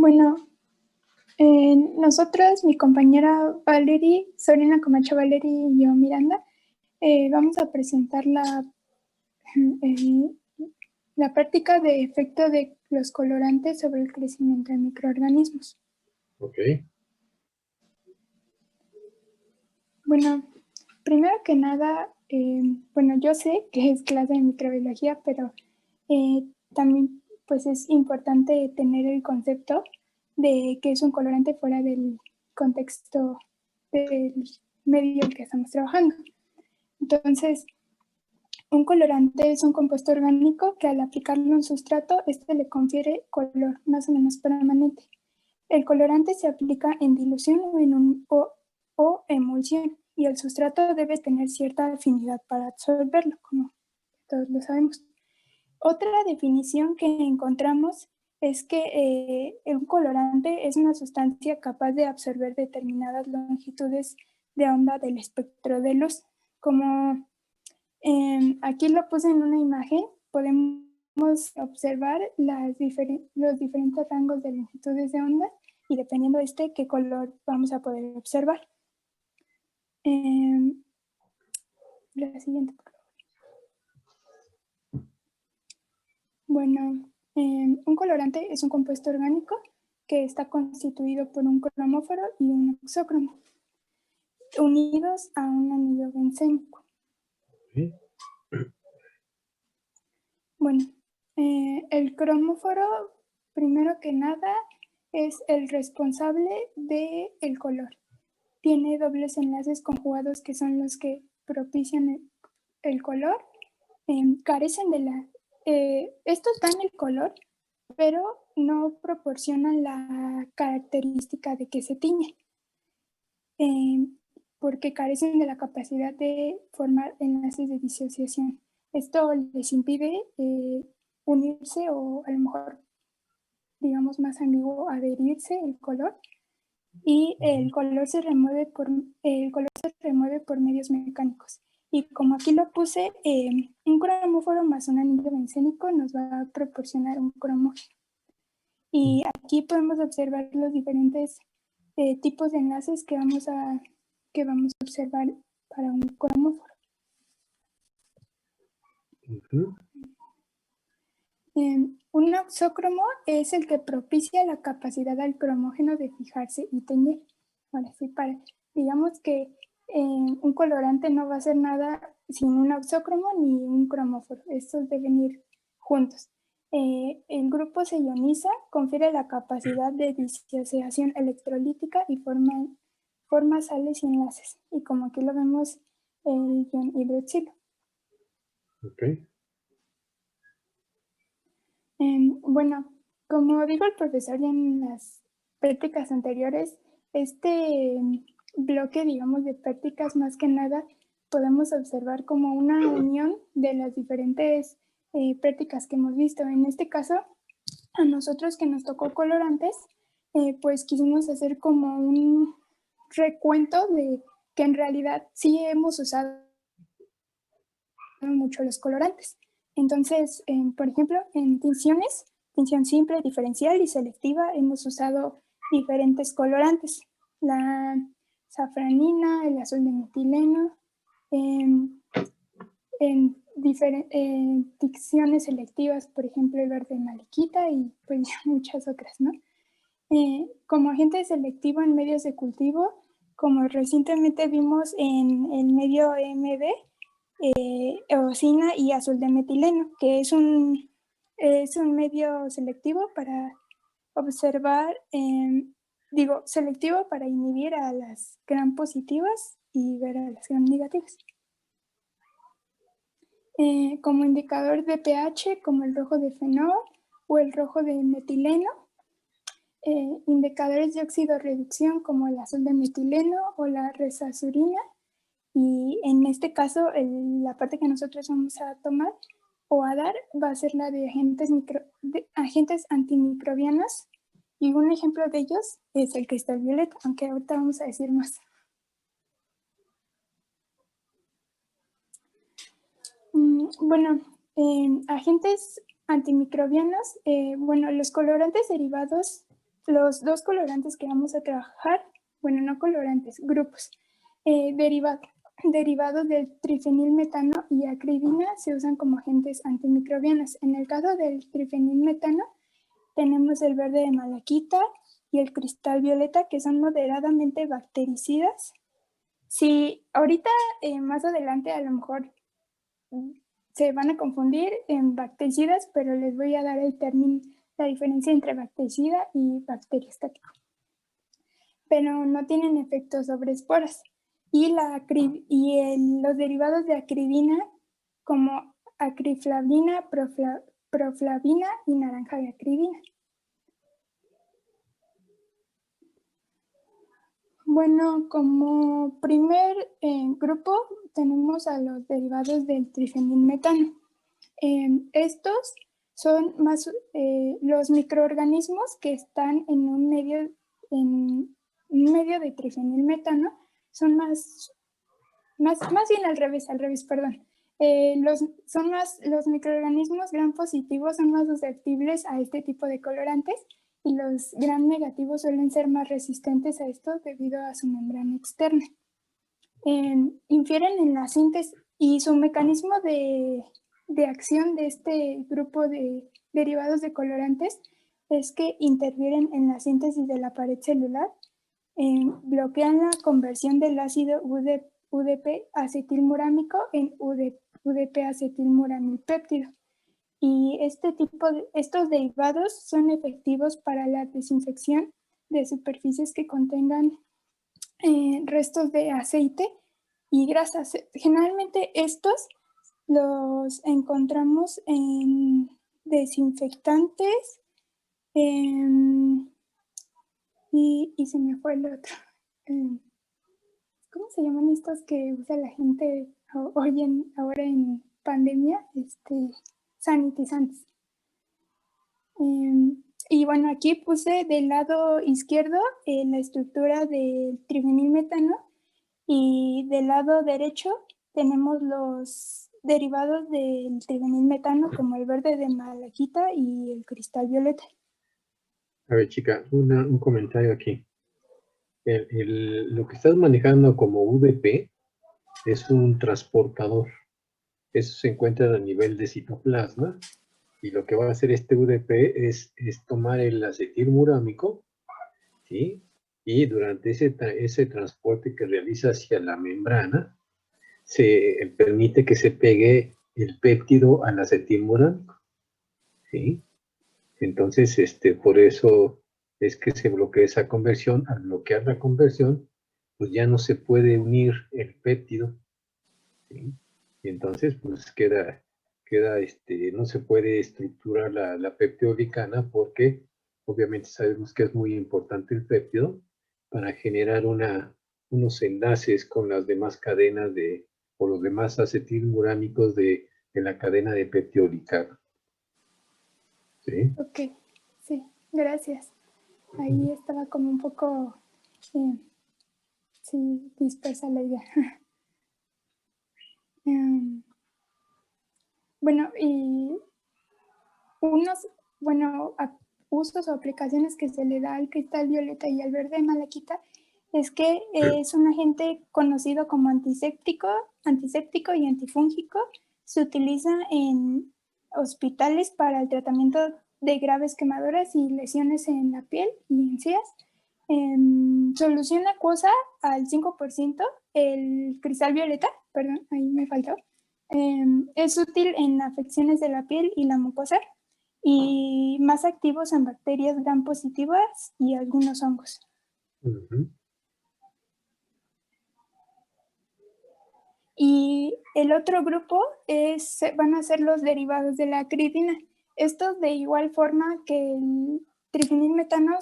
Bueno, nosotros, mi compañera Valerie, Sorina Camacho Valerie y yo, Miranda, vamos a presentar la práctica de efecto de los colorantes sobre el crecimiento de microorganismos. Ok. Bueno, primero que nada, bueno, yo sé que es clase de microbiología, pero también pues es importante tener el concepto de que es un colorante fuera del contexto del medio en el que estamos trabajando. Entonces, un colorante es un compuesto orgánico que al aplicarlo a un sustrato, este le confiere color más o menos permanente. El colorante se aplica en dilución o emulsión y el sustrato debe tener cierta afinidad para absorberlo, como todos lo sabemos. Otra definición que encontramos es que un colorante es una sustancia capaz de absorber determinadas longitudes de onda del espectro de luz. Como aquí lo puse en una imagen, podemos observar los diferentes rangos de longitudes de onda y dependiendo de qué color vamos a poder observar. La siguiente, por favor. Bueno, un colorante es un compuesto orgánico que está constituido por un cromóforo y un oxócromo, unidos a un anillo bencénico. Sí. Bueno, el cromóforo, primero que nada, es el responsable del color. Tiene dobles enlaces conjugados que son los que propician el color. Carecen de estos dan el color, pero no proporcionan la característica de que se tiñe, porque carecen de la capacidad de formar enlaces de disociación. Esto les impide unirse o a lo mejor, digamos más ambiguo, adherirse el color y el color se remueve por medios mecánicos. Y como aquí lo puse, un cromóforo más un anillo bencénico nos va a proporcionar un cromógeno. Y aquí podemos observar los diferentes tipos de enlaces que vamos a observar para un cromóforo. Un oxócromo es el que propicia la capacidad del cromógeno de fijarse y teñir. Ahora sí, digamos que un colorante no va a hacer nada sin un oxócromo ni un cromóforo. Estos deben ir juntos. El grupo se ioniza, confiere la capacidad de disociación electrolítica y forma sales y enlaces. Y como aquí lo vemos, el ion hidroxilo. Ok. Bueno, como dijo el profesor ya en las prácticas anteriores, este bloque, digamos, de prácticas más que nada podemos observar como una unión de las diferentes prácticas que hemos visto. En este caso, a nosotros que nos tocó colorantes, pues quisimos hacer como un recuento de que en realidad sí hemos usado mucho los colorantes. Entonces, por ejemplo, en tinciones, tinción simple, diferencial y selectiva, hemos usado diferentes colorantes. La safranina, el azul de metileno, en tinciones selectivas, por ejemplo, el verde de mariquita y pues muchas otras, ¿no? Como agente selectivo en medios de cultivo, como recientemente vimos en el medio MB, eosina y azul de metileno, que es un medio selectivo para observar, selectivo para inhibir a las gram positivas y ver a las gram negativas. Como indicador de pH, como el rojo de fenol o el rojo de metileno. Indicadores de oxidorreducción como el azul de metileno o la resazurina. Y en este caso, la parte que nosotros vamos a tomar o a dar va a ser la de agentes antimicrobianos. Y un ejemplo de ellos es el cristal violeta, aunque ahorita vamos a decir más. Bueno, agentes antimicrobianos, bueno, los colorantes derivados los dos colorantes que vamos a trabajar, bueno, no colorantes, grupos, derivados del trifenilmetano y acridina se usan como agentes antimicrobianos. En el caso del trifenilmetano, tenemos el verde de malaquita y el cristal violeta, que son moderadamente bactericidas. Si ahorita, más adelante, a lo mejor se van a confundir en bactericidas, pero les voy a dar el término, la diferencia entre bactericida y bacteriostático. Pero no tienen efectos sobre esporas. Y los derivados de acridina, como acriflavina, proflavina y naranja de acridina. Bueno, como primer grupo tenemos a los derivados del trifenilmetano. Estos son más los microorganismos que están en un medio de trifenilmetano, son más bien al revés, perdón. Los microorganismos gram positivos son más susceptibles a este tipo de colorantes y los gram negativos suelen ser más resistentes a esto debido a su membrana externa. Infieren en la síntesis y su mecanismo de acción de este grupo de derivados de colorantes es que interfieren en la síntesis de la pared celular, bloquean la conversión del ácido UDP acetilmurámico en UDP acetilmuramilpéptido. Y estos derivados son efectivos para la desinfección de superficies que contengan restos de aceite y grasas. Generalmente estos los encontramos en desinfectantes y se me fue el otro. ¿Cómo se llaman estos que usa la gente ahora en pandemia? Sanitizantes. Y bueno, aquí puse del lado izquierdo la estructura del trifenilmetano y del lado derecho tenemos los derivados del trifenilmetano como el verde de malaquita y el cristal violeta. A ver, chica, un comentario aquí. Lo que estás manejando como UDP es un transportador. Eso se encuentra a nivel de citoplasma. Y lo que va a hacer este UDP es tomar el acetilmurámico, ¿sí? Y durante ese transporte que realiza hacia la membrana, se permite que se pegue el péptido al acetilmurámico, ¿sí? Entonces, por eso es que se bloquea esa conversión. Al bloquear la conversión, pues ya no se puede unir el péptido, ¿sí? Y entonces, pues no se puede estructurar la peptidoglicana porque obviamente sabemos que es muy importante el péptido para generar unos enlaces con las demás cadenas o los demás acetilmurámicos de la cadena de peptidoglicana. ¿Sí? Ok, sí, gracias. Ahí estaba como un poco sí, dispersa la idea. Bueno, y usos o aplicaciones que se le da al cristal violeta y al verde de malaquita es que es un agente conocido como antiséptico y antifúngico. Se utiliza en hospitales para el tratamiento de graves quemaduras y lesiones en la piel y encías. Solución acuosa al 5%, el cristal violeta, perdón, ahí me faltó. Es útil en afecciones de la piel y la mucosa y más activos en bacterias gram positivas y algunos hongos. Uh-huh. Y el otro grupo van a ser los derivados de la acridina. Estos, de igual forma que el trifenilmetano,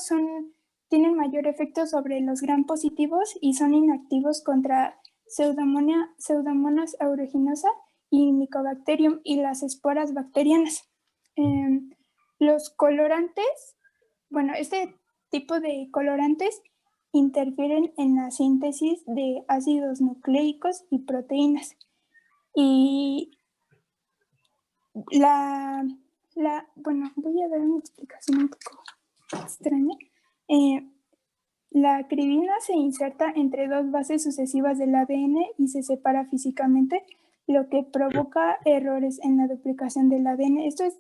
tienen mayor efecto sobre los gram positivos y son inactivos contra Pseudomonas aeruginosa y Mycobacterium y las esporas bacterianas. Los colorantes, bueno, este tipo de colorantes interfieren en la síntesis de ácidos nucleicos y proteínas. Y bueno, voy a dar una explicación un poco extraña. La acribina se inserta entre dos bases sucesivas del ADN y se separa físicamente, lo que provoca errores en la duplicación del ADN. Esto es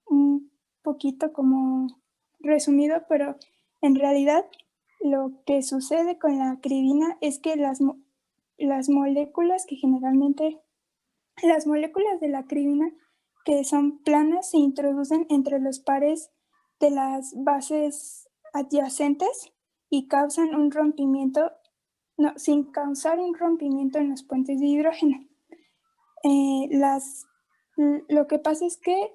un poquito como resumido, pero en realidad lo que sucede con la acribina es que las moléculas que generalmente, las moléculas de la acribina que son planas se introducen entre los pares de las bases adyacentes y causan un rompimiento, no, sin causar un rompimiento en los puentes de hidrógeno. Lo que pasa es que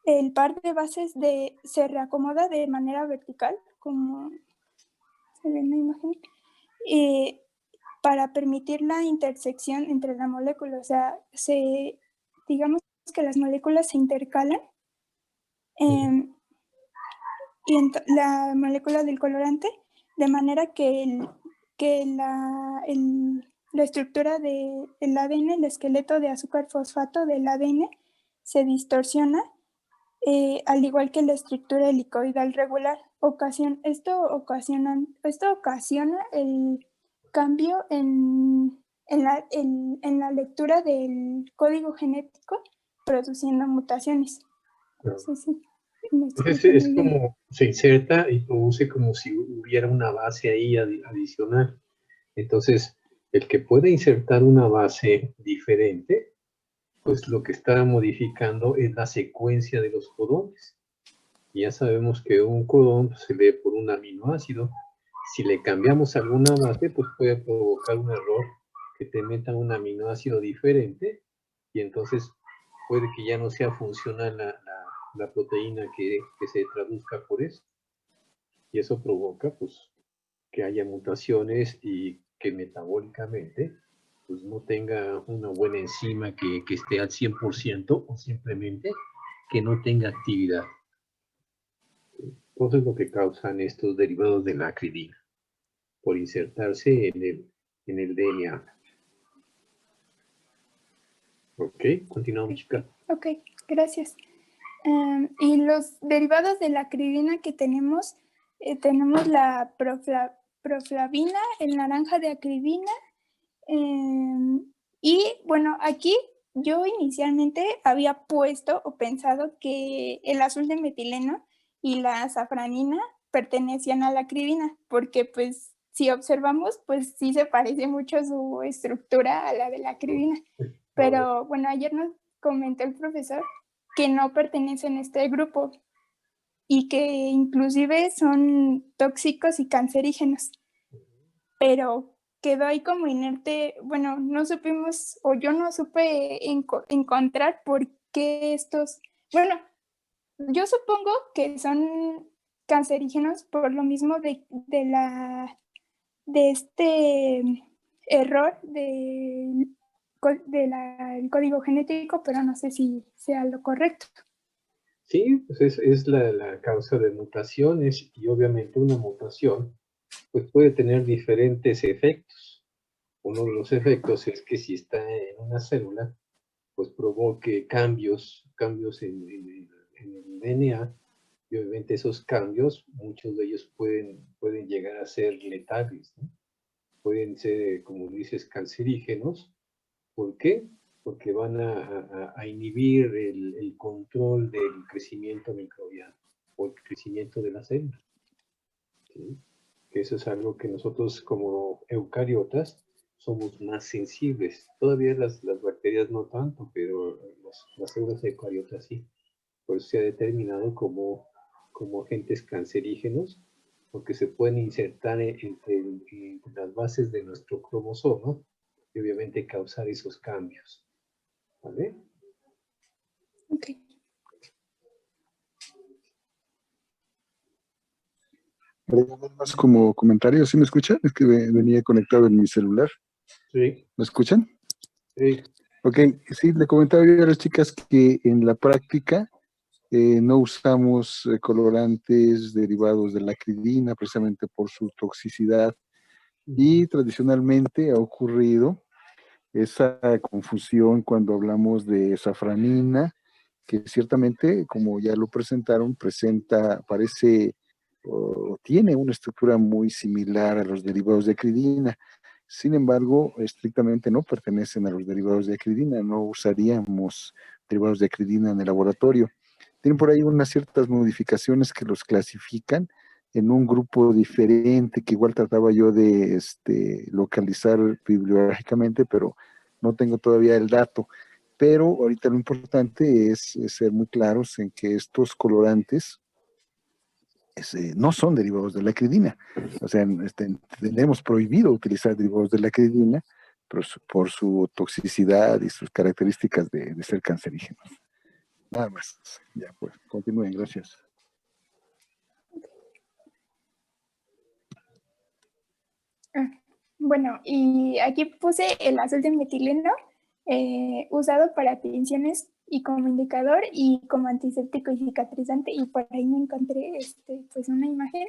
el par de bases se reacomoda de manera vertical, como se ve en la imagen, para permitir la intersección entre la molécula. O sea, digamos que las moléculas se intercalan y la molécula del colorante, de manera que la estructura del ADN, el esqueleto de azúcar fosfato del ADN, se distorsiona, al igual que la estructura helicoidal regular. Esto ocasiona el cambio en la lectura del código genético, produciendo mutaciones. Sí, sí. Es como se inserta y produce como si hubiera una base ahí adicional. Entonces, el que puede insertar una base diferente, pues lo que está modificando es la secuencia de los codones. Y ya sabemos que un codón pues, se lee por un aminoácido. Si le cambiamos alguna base, pues puede provocar un error que te meta un aminoácido diferente y entonces puede que ya no sea funcional la proteína que se traduzca por eso. Y eso provoca pues que haya mutaciones y que metabólicamente pues no tenga una buena enzima que esté al 100% o simplemente que no tenga actividad. Eso es lo que causan estos derivados de la acridina por insertarse en el DNA. Ok, continuamos, chica. Ok, gracias. Y los derivados de la acribina que tenemos la proflavina, el naranja de acribina. Y bueno, aquí yo inicialmente había puesto o pensado que el azul de metileno y la safranina pertenecían a la acribina, porque pues si observamos, pues sí se parece mucho su estructura a la de la acribina. Pero bueno, ayer nos comentó el profesor que no pertenecen a este grupo y que inclusive son tóxicos y cancerígenos. Pero quedó ahí como inerte. Bueno, no supimos, o yo no supe encontrar por qué bueno, yo supongo que son cancerígenos por lo mismo de este error del código genético, pero no sé si sea lo correcto. Sí, pues es la causa de mutaciones y obviamente una mutación pues puede tener diferentes efectos. Uno de los efectos es que si está en una célula, pues provoque cambios en el DNA y obviamente esos cambios, muchos de ellos pueden llegar a ser letales, ¿no? Pueden ser, como dices, cancerígenos. ¿Por qué? Porque van a inhibir el control del crecimiento microbiano o el crecimiento de la célula. ¿Sí? Que eso es algo que nosotros como eucariotas somos más sensibles. Todavía las bacterias no tanto, pero las células eucariotas sí. Por eso se ha determinado como agentes cancerígenos, porque se pueden insertar entre las bases de nuestro cromosoma y obviamente causar esos cambios. ¿Vale? Ok. Más como comentario, ¿sí me escuchan? Es que venía conectado en mi celular. Sí. ¿Me escuchan? Sí. Ok, sí, le comentaba yo a las chicas que en la práctica no usamos colorantes derivados de la acridina precisamente por su toxicidad y tradicionalmente ha ocurrido esa confusión cuando hablamos de safranina, que ciertamente, como ya lo presentaron, parece o tiene una estructura muy similar a los derivados de acridina. Sin embargo, estrictamente no pertenecen a los derivados de acridina, no usaríamos derivados de acridina en el laboratorio. Tienen por ahí unas ciertas modificaciones que los clasifican en un grupo diferente, que igual trataba yo de localizar bibliográficamente, pero no tengo todavía el dato. Pero ahorita lo importante es ser muy claros en que estos colorantes no son derivados de la acridina. O sea, tenemos prohibido utilizar derivados de la acridina por su toxicidad y sus características de ser cancerígenos. Nada más. Ya, pues, continúen. Gracias. Bueno, y aquí puse el azul de metileno usado para tinciones y como indicador y como antiséptico y cicatrizante, y por ahí me encontré pues una imagen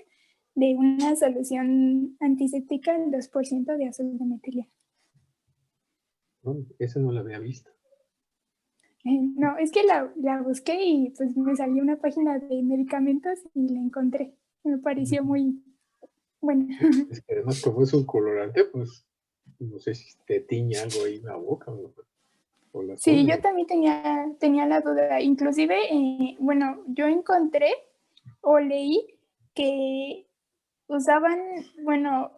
de una solución antiséptica al 2% de azul de metileno. No, esa no la había visto. No, es que la busqué y pues me salió una página de medicamentos y la encontré. Me pareció muy buena. Es que además, como es un colorante, pues no sé si te tiñe algo ahí en la boca o la zona. Sí, yo también tenía la duda. Inclusive, bueno, yo encontré o leí que usaban, bueno,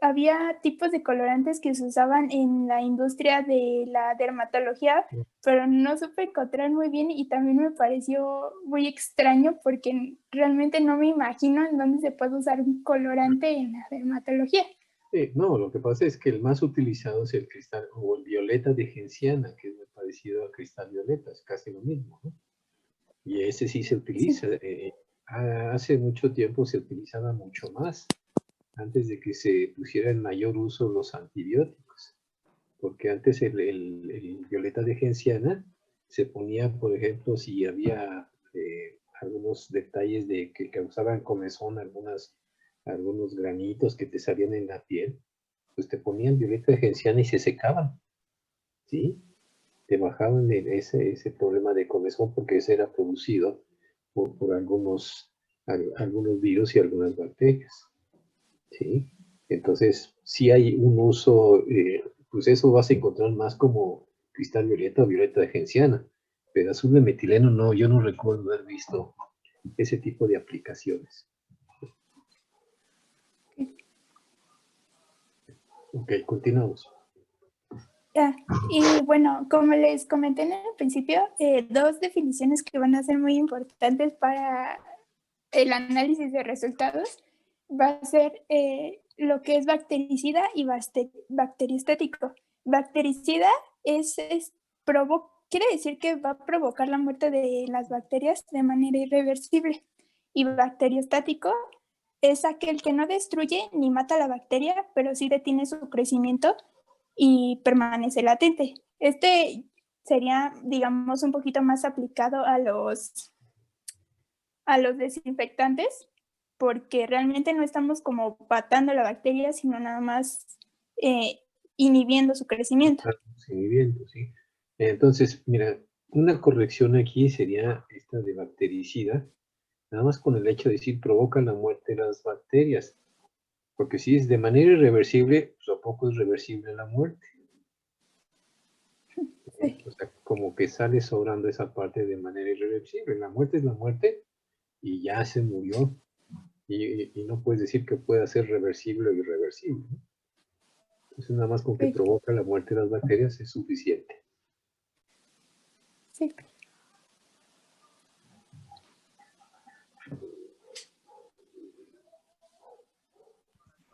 había tipos de colorantes que se usaban en la industria de la dermatología, pero no supe encontrar muy bien y también me pareció muy extraño porque realmente no me imagino en dónde se puede usar un colorante en la dermatología. No, lo que pasa es que el más utilizado es el cristal o el violeta de genciana, que es muy parecido al cristal violeta, es casi lo mismo, ¿no? Y ese sí se utiliza. Sí. Hace mucho tiempo se utilizaba mucho más, antes de que se pusiera en mayor uso los antibióticos. Porque antes el violeta de genciana se ponía, por ejemplo, si había algunos detalles de que causaban comezón, algunos granitos que te salían en la piel, pues te ponían violeta de genciana y se secaban, ¿sí? Te bajaban ese problema de comezón porque ese era producido por algunos virus y algunas bacterias, ¿sí? Entonces, si hay un uso, pues eso vas a encontrar más como cristal violeta o violeta de genciana, pero azul de metileno no, yo no recuerdo haber visto ese tipo de aplicaciones. Ok, continuamos. Y bueno, como les comenté en el principio, dos definiciones que van a ser muy importantes para el análisis de resultados va a ser lo que es bactericida y bacteriostático. Bactericida quiere decir que va a provocar la muerte de las bacterias de manera irreversible. Y bacteriostático es aquel que no destruye ni mata la bacteria, pero sí detiene su crecimiento y permanece latente. Este sería, digamos, un poquito más aplicado a los desinfectantes, porque realmente no estamos como matando la bacteria, sino nada más inhibiendo su crecimiento. Inhibiendo, sí. Entonces, mira, una corrección aquí sería esta de bactericida, nada más con el hecho de decir provoca la muerte de las bacterias, porque si es de manera irreversible, pues a poco es reversible la muerte. Sí. O sea, como que sale sobrando esa parte de manera irreversible. La muerte es la muerte y ya se murió. Y no puedes decir que pueda ser reversible o irreversible, ¿no? Entonces, nada más con que Sí. provoca la muerte de las bacterias es suficiente. Sí.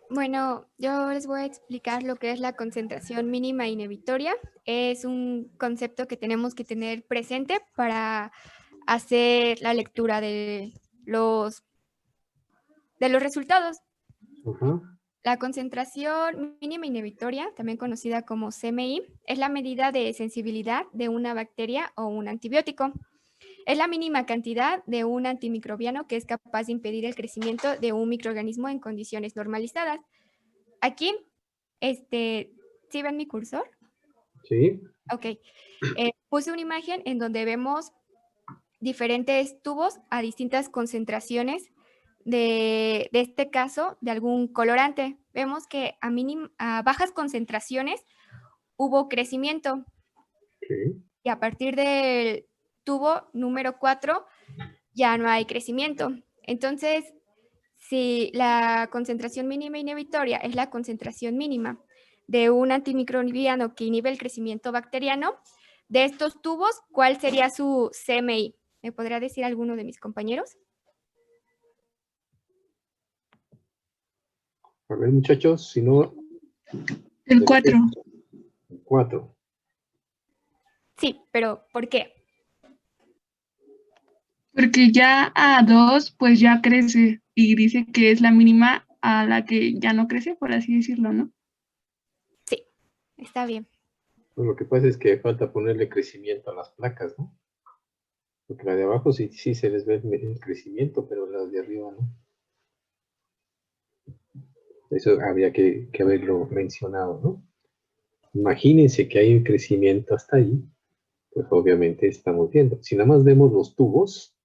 Bueno, yo les voy a explicar lo que es la concentración mínima inhibitoria. Es un concepto que tenemos que tener presente para hacer la lectura de los resultados. La concentración mínima inhibitoria, también conocida como CMI, es la medida de sensibilidad de una bacteria o un antibiótico. Es la mínima cantidad de un antimicrobiano que es capaz de impedir el crecimiento de un microorganismo en condiciones normalizadas. Aquí, ¿sí ven mi cursor? Sí. Ok. Puse una imagen en donde vemos diferentes tubos a distintas concentraciones de este caso de algún colorante. Vemos que a bajas concentraciones hubo crecimiento. Ok. Y a partir del tubo número 4 ya no hay crecimiento. Entonces, si la concentración mínima inhibitoria es la concentración mínima de un antimicrobiano que inhibe el crecimiento bacteriano, de estos tubos, ¿cuál sería su CMI? ¿Me podría decir alguno de mis compañeros? A ver, muchachos, si no... El 4. 4. Sí, pero ¿por qué? Porque ya a 2 pues ya crece y dice que es la mínima a la que ya no crece, por así decirlo, ¿no? Sí, está bien. Pues lo que pasa es que falta ponerle crecimiento a las placas, ¿no? Porque la de abajo sí, sí se les ve el crecimiento, pero las de arriba no. Eso habría que haberlo mencionado, ¿no? Imagínense que hay un crecimiento hasta ahí, pues obviamente estamos viendo. Si nada más vemos los tubos,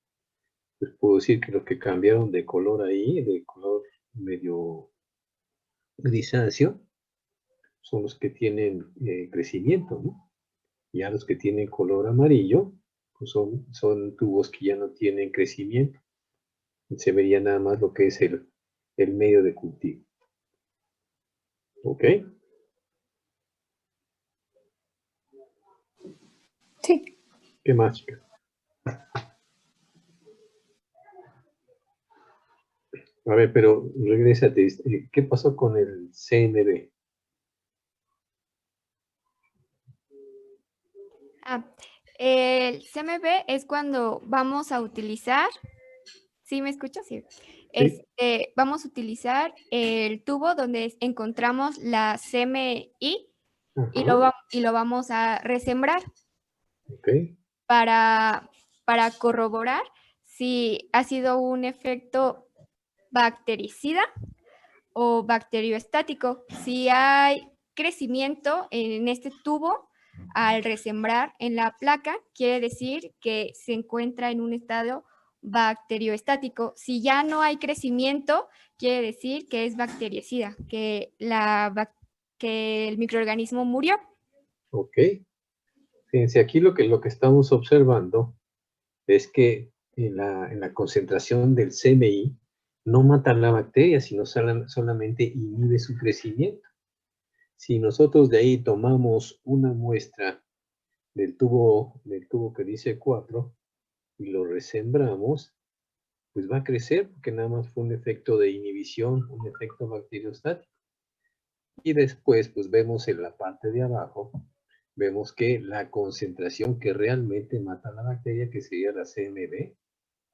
pues puedo decir que los que cambiaron de color ahí, de color medio grisáceo, son los que tienen crecimiento, ¿no? Ya los que tienen color amarillo, pues son tubos que ya no tienen crecimiento. Se vería nada más lo que es el medio de cultivo. ¿Ok? Sí. ¿Qué más, chicas? A ver, pero regrésate. ¿Qué pasó con el CMB? El CMB es cuando vamos a utilizar, ¿sí me escuchas? Sí. Sí. Vamos a utilizar el tubo donde encontramos la CMI y Ajá. lo vamos a resembrar Ok. para corroborar si ha sido un efecto bactericida o bacterioestático. Si hay crecimiento en este tubo al resembrar en la placa, quiere decir que se encuentra en un estado bacterioestático. Si ya no hay crecimiento, quiere decir que es bactericida, que el microorganismo murió. Ok. Fíjense, aquí lo que estamos observando es que en la concentración del CMI no matan la bacteria, sino solamente inhibe su crecimiento. Si nosotros de ahí tomamos una muestra del tubo que dice 4 y lo resembramos, pues va a crecer porque nada más fue un efecto de inhibición, un efecto bacteriostático. Y después, pues vemos en la parte de abajo, vemos que la concentración que realmente mata a la bacteria, que sería la CMB,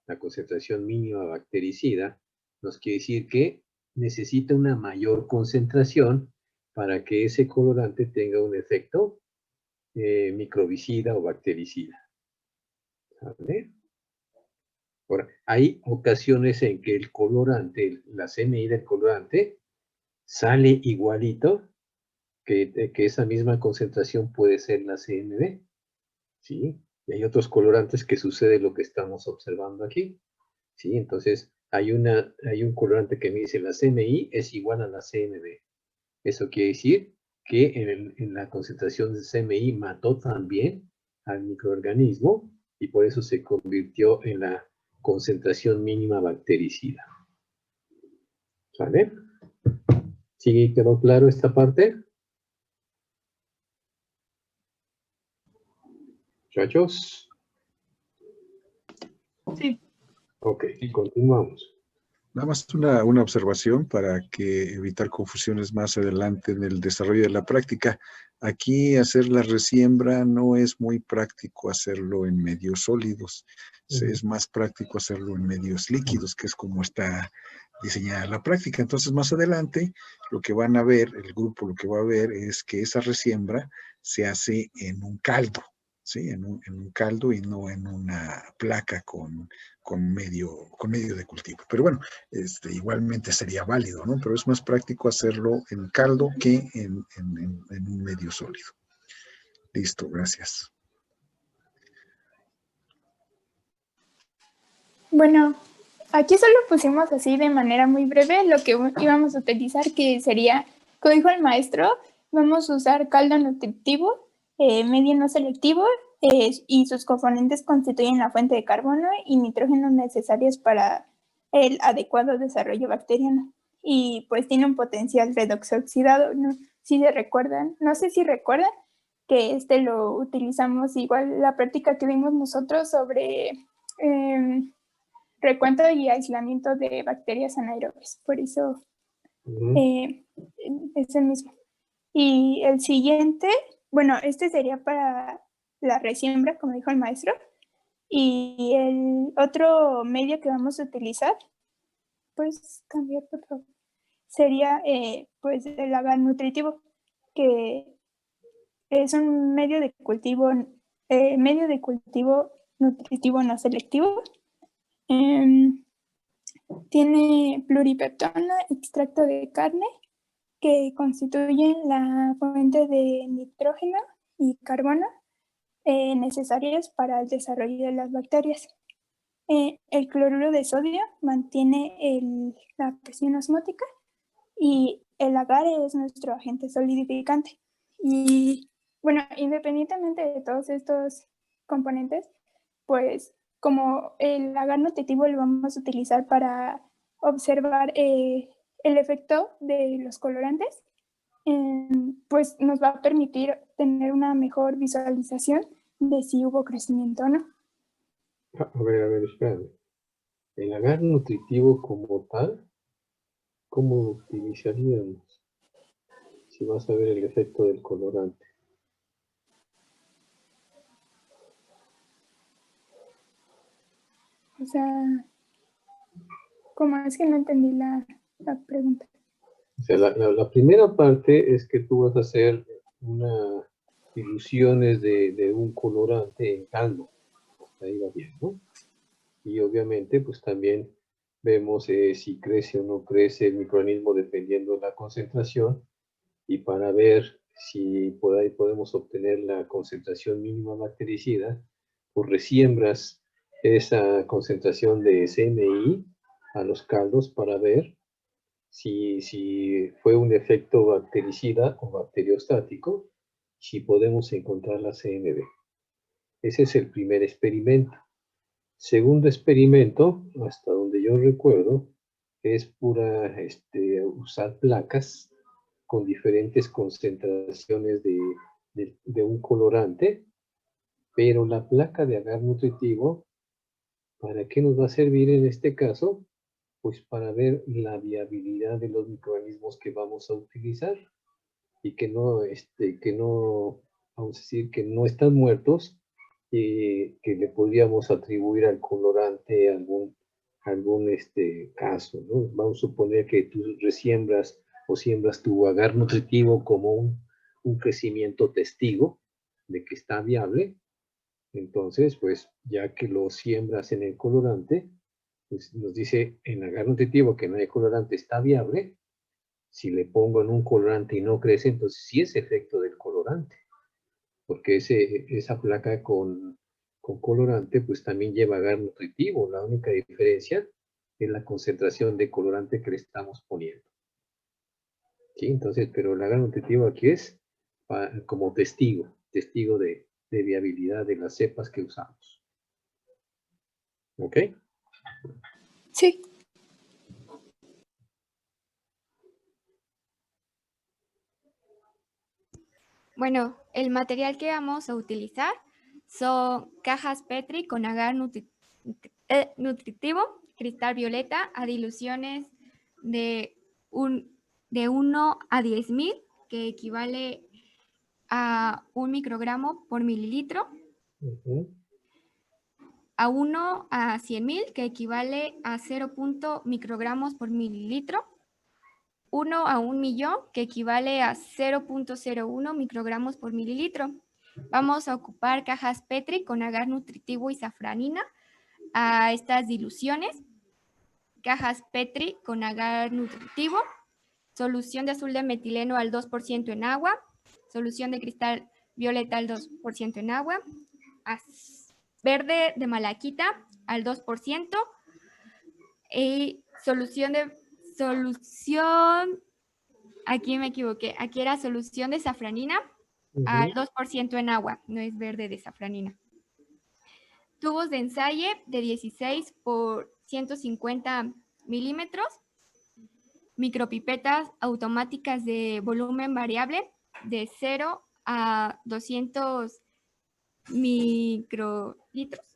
la concentración mínima bactericida, nos quiere decir que necesita una mayor concentración para que ese colorante tenga un efecto microbicida o bactericida. ¿Vale? Ahora, hay ocasiones en que el colorante, la CMI del colorante, sale igualito que esa misma concentración puede ser la CMB. ¿Sí? Y hay otros colorantes que sucede lo que estamos observando aquí. ¿Sí? Entonces, hay un colorante que me dice la CMI es igual a la CMB. Eso quiere decir que en la concentración de CMI mató también al microorganismo y por eso se convirtió en la concentración mínima bactericida. ¿Sale? ¿Sí quedó claro esta parte? Muchachos. Sí. Ok, continuamos. Nada más una observación para que evitar confusiones más adelante en el desarrollo de la práctica. Aquí hacer la resiembra no es muy práctico hacerlo en medios sólidos. Es más práctico hacerlo en medios líquidos, que es como está diseñada la práctica. Entonces, más adelante, lo que van a ver, el grupo lo que va a ver es que esa resiembra se hace en un caldo, ¿sí? En un caldo y no en una placa con medio de cultivo. Pero bueno, igualmente sería válido, ¿no? Pero es más práctico hacerlo en caldo que en un medio sólido. Listo, gracias. Bueno, aquí solo pusimos así de manera muy breve lo que íbamos a utilizar, que sería, como dijo el maestro, vamos a usar caldo nutritivo, medio no selectivo, y sus componentes constituyen la fuente de carbono y nitrógeno necesarios para el adecuado desarrollo bacteriano. Y pues tiene un potencial redox oxidado, ¿no? Si se recuerdan, no sé si recuerdan que lo utilizamos igual la práctica que vimos nosotros sobre recuento y aislamiento de bacterias anaerobias. Por eso es el mismo. Y el siguiente, bueno, este sería para la resiembra, como dijo el maestro. Y el otro medio que vamos a utilizar, pues cambiar por favor, sería pues el agar nutritivo, que es un medio de cultivo nutritivo no selectivo. Tiene pluripeptona, extracto de carne, que constituyen la fuente de nitrógeno y carbono necesarios para el desarrollo de las bacterias. El cloruro de sodio mantiene la presión osmótica y el agar es nuestro agente solidificante. Y bueno, independientemente de todos estos componentes, pues como el agar nutritivo lo vamos a utilizar para observar el efecto de los colorantes, pues nos va a permitir tener una mejor visualización de si hubo crecimiento o no. A ver, espérame. El agar nutritivo como tal, ¿cómo lo utilizaríamos? Si vas a ver el efecto del colorante. O sea, ¿cómo es que no entendí la pregunta? O sea, la primera parte es que tú vas a hacer unas diluciones de un colorante en caldo. Ahí va bien, ¿no? Y obviamente, pues también vemos si crece o no crece el microorganismo dependiendo de la concentración. Y para ver si por ahí podemos obtener la concentración mínima bactericida, pues resiembras esa concentración de CMI a los caldos para ver si fue un efecto bactericida o bacteriostático, si podemos encontrar la CMB. Ese es el primer experimento. Segundo experimento, hasta donde yo recuerdo, es pura usar placas con diferentes concentraciones de un colorante, pero la placa de agar nutritivo, ¿para qué nos va a servir en este caso? Pues para ver la viabilidad de los microorganismos que vamos a utilizar y que no, vamos a decir, que no están muertos, que le podríamos atribuir al colorante algún caso, ¿no? Vamos a suponer que tú resiembras o siembras tu agar nutritivo como un crecimiento testigo de que está viable. Entonces, pues ya que lo siembras en el colorante, pues nos dice en agar nutritivo que no hay colorante, está viable. Si le pongo en un colorante y no crece, entonces sí es efecto del colorante, porque esa placa con colorante pues también lleva agar nutritivo. La única diferencia es la concentración de colorante que le estamos poniendo. ¿Sí? Entonces, pero el agar nutritivo aquí es como testigo de viabilidad de las cepas que usamos. ¿Ok? Sí. Bueno, el material que vamos a utilizar son cajas Petri con agar nutritivo, cristal violeta, a diluciones de 1 a 10.000, que equivale a 1 microgramo por mililitro, a 1 a 100.000, que equivale a 0. microgramos por mililitro, 1 a 1.000.000, que equivale a 0.01 microgramos por mililitro. Vamos a ocupar cajas Petri con agar nutritivo y safranina a estas diluciones. Cajas Petri con agar nutritivo, solución de azul de metileno al 2% en agua, solución de cristal violeta al 2% en agua, verde de malaquita al 2%, Y solución, aquí me equivoqué, aquí era solución de safranina al 2% en agua, no es verde de safranina. Tubos de ensayo de 16 por 150 milímetros. Micropipetas automáticas de volumen variable de 0 a 200 microlitros.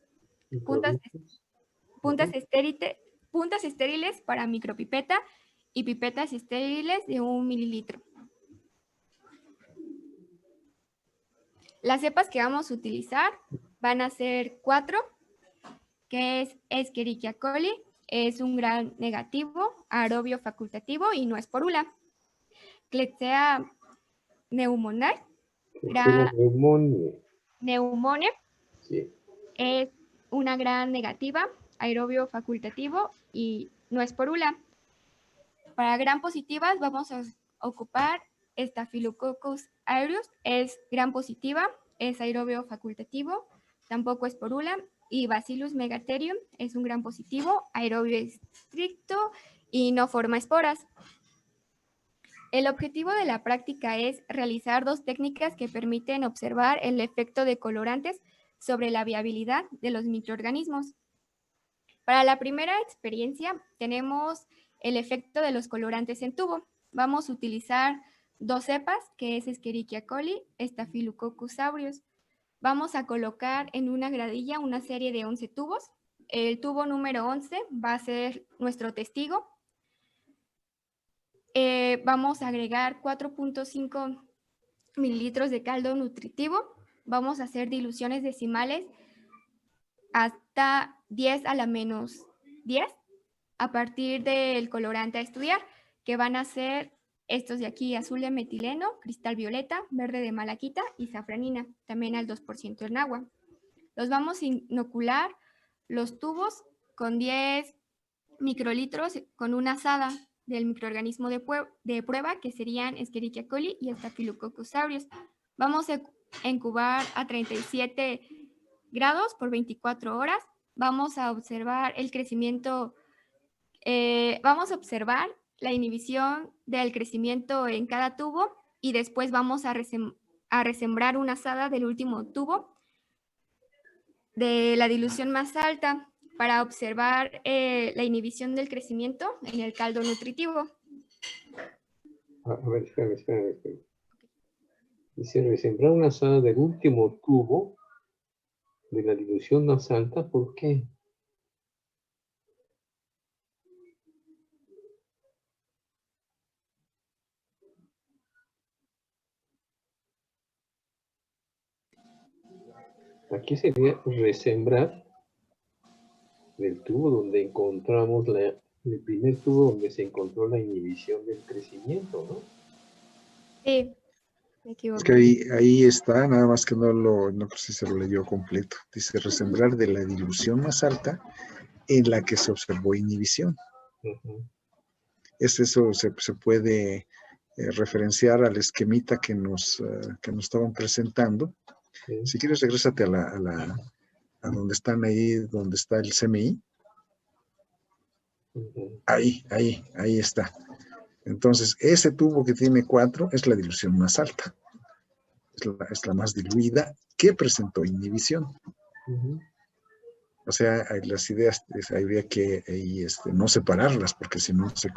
Puntas estériles para micropipeta y pipetas estériles de 1 mililitro. Las cepas que vamos a utilizar van a ser 4, que es Escherichia coli, es un gran negativo, aerobio facultativo y no esporula. Klebsiella pneumoniae, neumone, sí. Es una gran negativa, aerobio facultativo y no esporula. Para gran positivas vamos a ocupar Staphylococcus aureus, es gran positiva, es aerobio facultativo, tampoco esporula, y Bacillus megatherium es un gran positivo, aerobio estricto y no forma esporas. El objetivo de la práctica es realizar 2 técnicas que permiten observar el efecto de colorantes sobre la viabilidad de los microorganismos. Para la primera experiencia tenemos el efecto de los colorantes en tubo. Vamos a utilizar 2 cepas, que es Escherichia coli, Staphylococcus aureus. Vamos a colocar en una gradilla una serie de 11 tubos. El tubo número 11 va a ser nuestro testigo. Vamos a agregar 4.5 mililitros de caldo nutritivo. Vamos a hacer diluciones decimales hasta 10 a la menos 10 a partir del colorante a estudiar, que van a ser estos de aquí: azul de metileno, cristal violeta, verde de malaquita y safranina, también al 2% en agua. Los vamos a inocular los tubos con 10 microlitros con una azada del microorganismo de prueba, que serían Escherichia coli y Staphylococcus aureus. Vamos a incubar a 37 grados por 24 horas. Vamos a observar el crecimiento, vamos a observar la inhibición del crecimiento en cada tubo y después vamos a resembrar una azada del último tubo de la dilución más alta para observar la inhibición del crecimiento en el caldo nutritivo. A ver, espérame. Dice resembrar una azada del último tubo de la dilución más alta. ¿Por qué? Aquí sería resembrar del tubo donde encontramos el primer tubo donde se encontró la inhibición del crecimiento, ¿no? Sí, me equivoqué. Es que ahí está, nada más que no sé si se lo leyó completo. Dice resembrar de la dilución más alta en la que se observó inhibición. Eso se puede referenciar al esquemita que nos estaban presentando. Sí. Si quieres, regrésate a donde están ahí, donde está el CMI. Ahí está. Entonces, ese tubo que tiene 4 es la dilución más alta. Es la más diluida que presentó inhibición. O sea, las ideas habría que ahí, no separarlas, porque si no se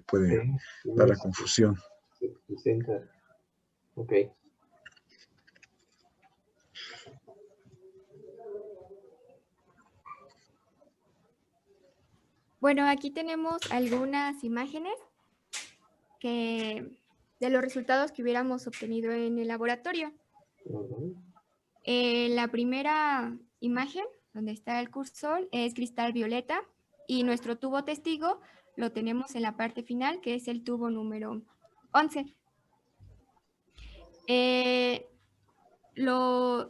puede dar la confusión. Se presenta. Ok. Bueno, aquí tenemos algunas imágenes de los resultados que hubiéramos obtenido en el laboratorio. La primera imagen, donde está el cursor, es cristal violeta y nuestro tubo testigo lo tenemos en la parte final, que es el tubo número 11. En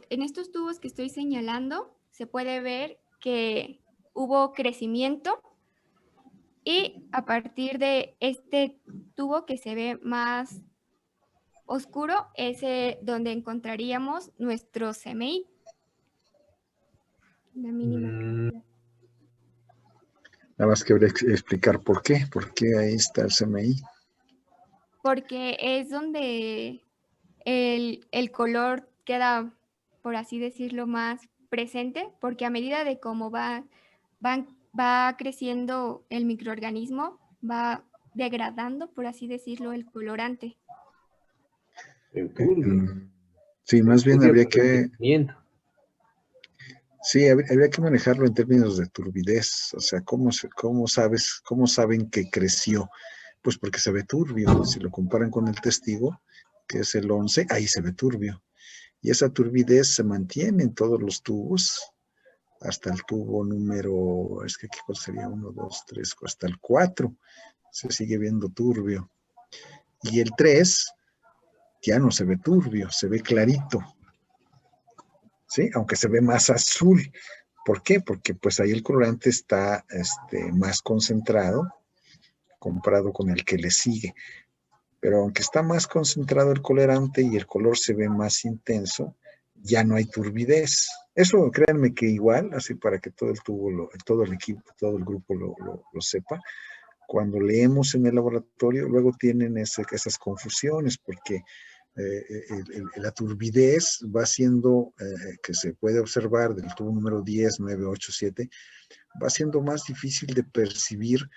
estos tubos que estoy señalando se puede ver que hubo crecimiento. Y a partir de este tubo que se ve más oscuro, es donde encontraríamos nuestro CMI. La mínima cantidad. Nada más que habría que explicar por qué ahí está el CMI. Porque es donde el color queda, por así decirlo, más presente, porque a medida de cómo va creciendo el microorganismo, va degradando, por así decirlo, el colorante. En turbio. Sí, En más bien turbio habría por el que, crecimiento. sí, habría que manejarlo en términos de turbidez. O sea, cómo saben que creció? Pues porque se ve turbio. Si lo comparan con el testigo, que es el 11, ahí se ve turbio. Y esa turbidez se mantiene en todos los tubos, hasta el tubo número, es que aquí cuál sería 1, 2, 3, hasta el 4, se sigue viendo turbio. Y el 3 ya no se ve turbio, se ve clarito, ¿sí? Aunque se ve más azul. ¿Por qué? Porque pues ahí el colorante está más concentrado comparado con el que le sigue. Pero aunque está más concentrado el colorante y el color se ve más intenso, ya no hay turbidez. Eso créanme que igual, así para que todo el tubo, todo el equipo, todo el grupo lo sepa, cuando leemos en el laboratorio, luego tienen esas confusiones porque la turbidez va siendo, que se puede observar del tubo número 10, 9, 8, 7, va siendo más difícil de percibir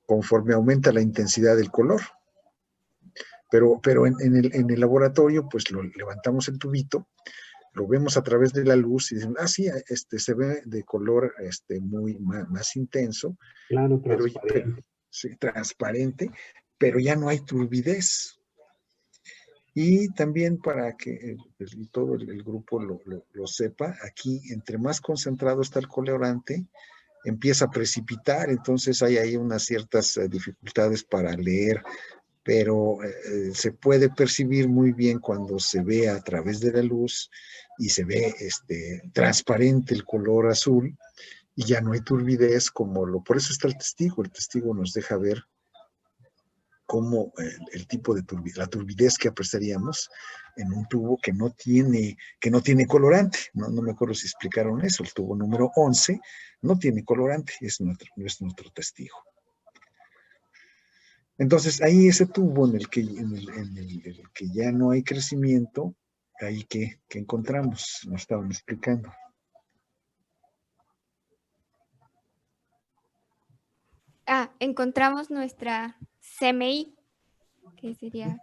conforme aumenta la intensidad del color. Pero en el laboratorio, pues lo levantamos el tubito, lo vemos a través de la luz y decimos, sí, se ve de color muy más intenso, Claro, pero transparente. sí, transparente, pero ya no hay turbidez. Y también para que todo el grupo lo sepa, aquí entre más concentrado está el colorante, empieza a precipitar, entonces hay ahí unas ciertas dificultades para leer, pero se puede percibir muy bien cuando se ve a través de la luz y se ve transparente el color azul y ya no hay turbidez por eso está el testigo nos deja ver cómo el tipo de turbidez, la turbidez que apreciaríamos en un tubo que no tiene colorante. No me acuerdo si explicaron eso. El tubo número 11 no tiene colorante, es nuestro testigo. Entonces, ahí ese tubo en el que ya no hay crecimiento, ahí que encontramos, nos estaban explicando. Encontramos nuestra CMI, que sería,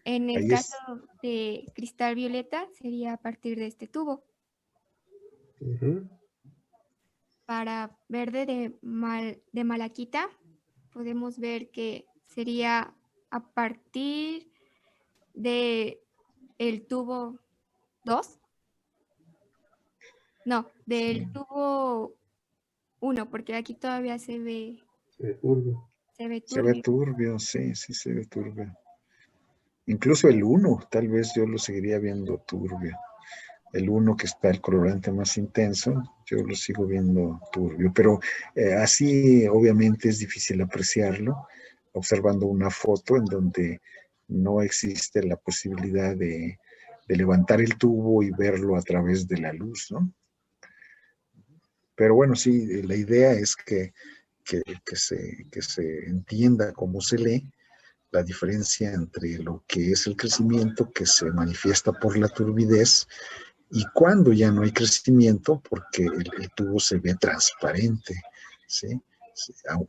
en el Ahí caso es, de cristal violeta, sería a partir de este tubo. Para verde de malaquita, podemos ver que sería a partir de el tubo 2. No, del tubo 1, porque aquí todavía se ve Turbio. se ve turbio. turbio, sí, se ve turbio. Incluso el 1, tal vez yo lo seguiría viendo turbio. El 1 que está el colorante más intenso, yo lo sigo viendo turbio, pero así obviamente es difícil apreciarlo observando una foto en donde no existe la posibilidad de levantar el tubo y verlo a través de la luz, ¿no? Pero bueno, sí, la idea es que se entienda cómo se lee la diferencia entre lo que es el crecimiento que se manifiesta por la turbidez y cuando ya no hay crecimiento porque el tubo se ve transparente, ¿sí?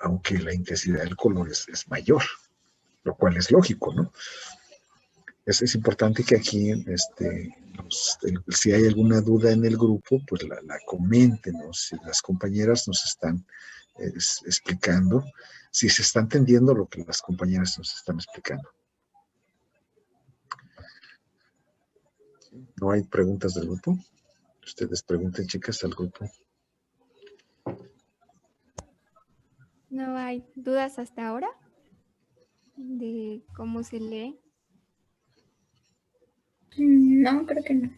Aunque la intensidad del color es mayor, lo cual es lógico, ¿no? Es importante que aquí, si hay alguna duda en el grupo, pues la comenten, ¿no? Si las compañeras nos están explicando, si se está entendiendo lo que las compañeras nos están explicando. ¿No hay preguntas del grupo? Ustedes pregunten, chicas, al grupo. ¿No hay dudas hasta ahora de cómo se lee? No, creo que no.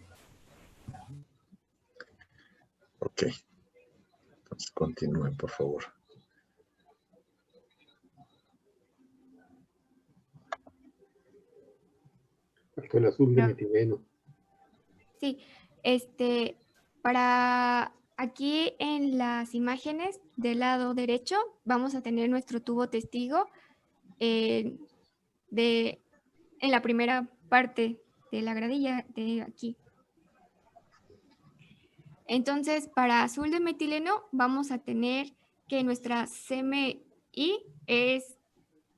Ok. Entonces continúen, por favor. Hasta el azul de No. metileno. Sí, para Aquí en las imágenes del lado derecho vamos a tener nuestro tubo testigo en la primera parte de la gradilla de aquí. Entonces, para azul de metileno vamos a tener que nuestra CMI es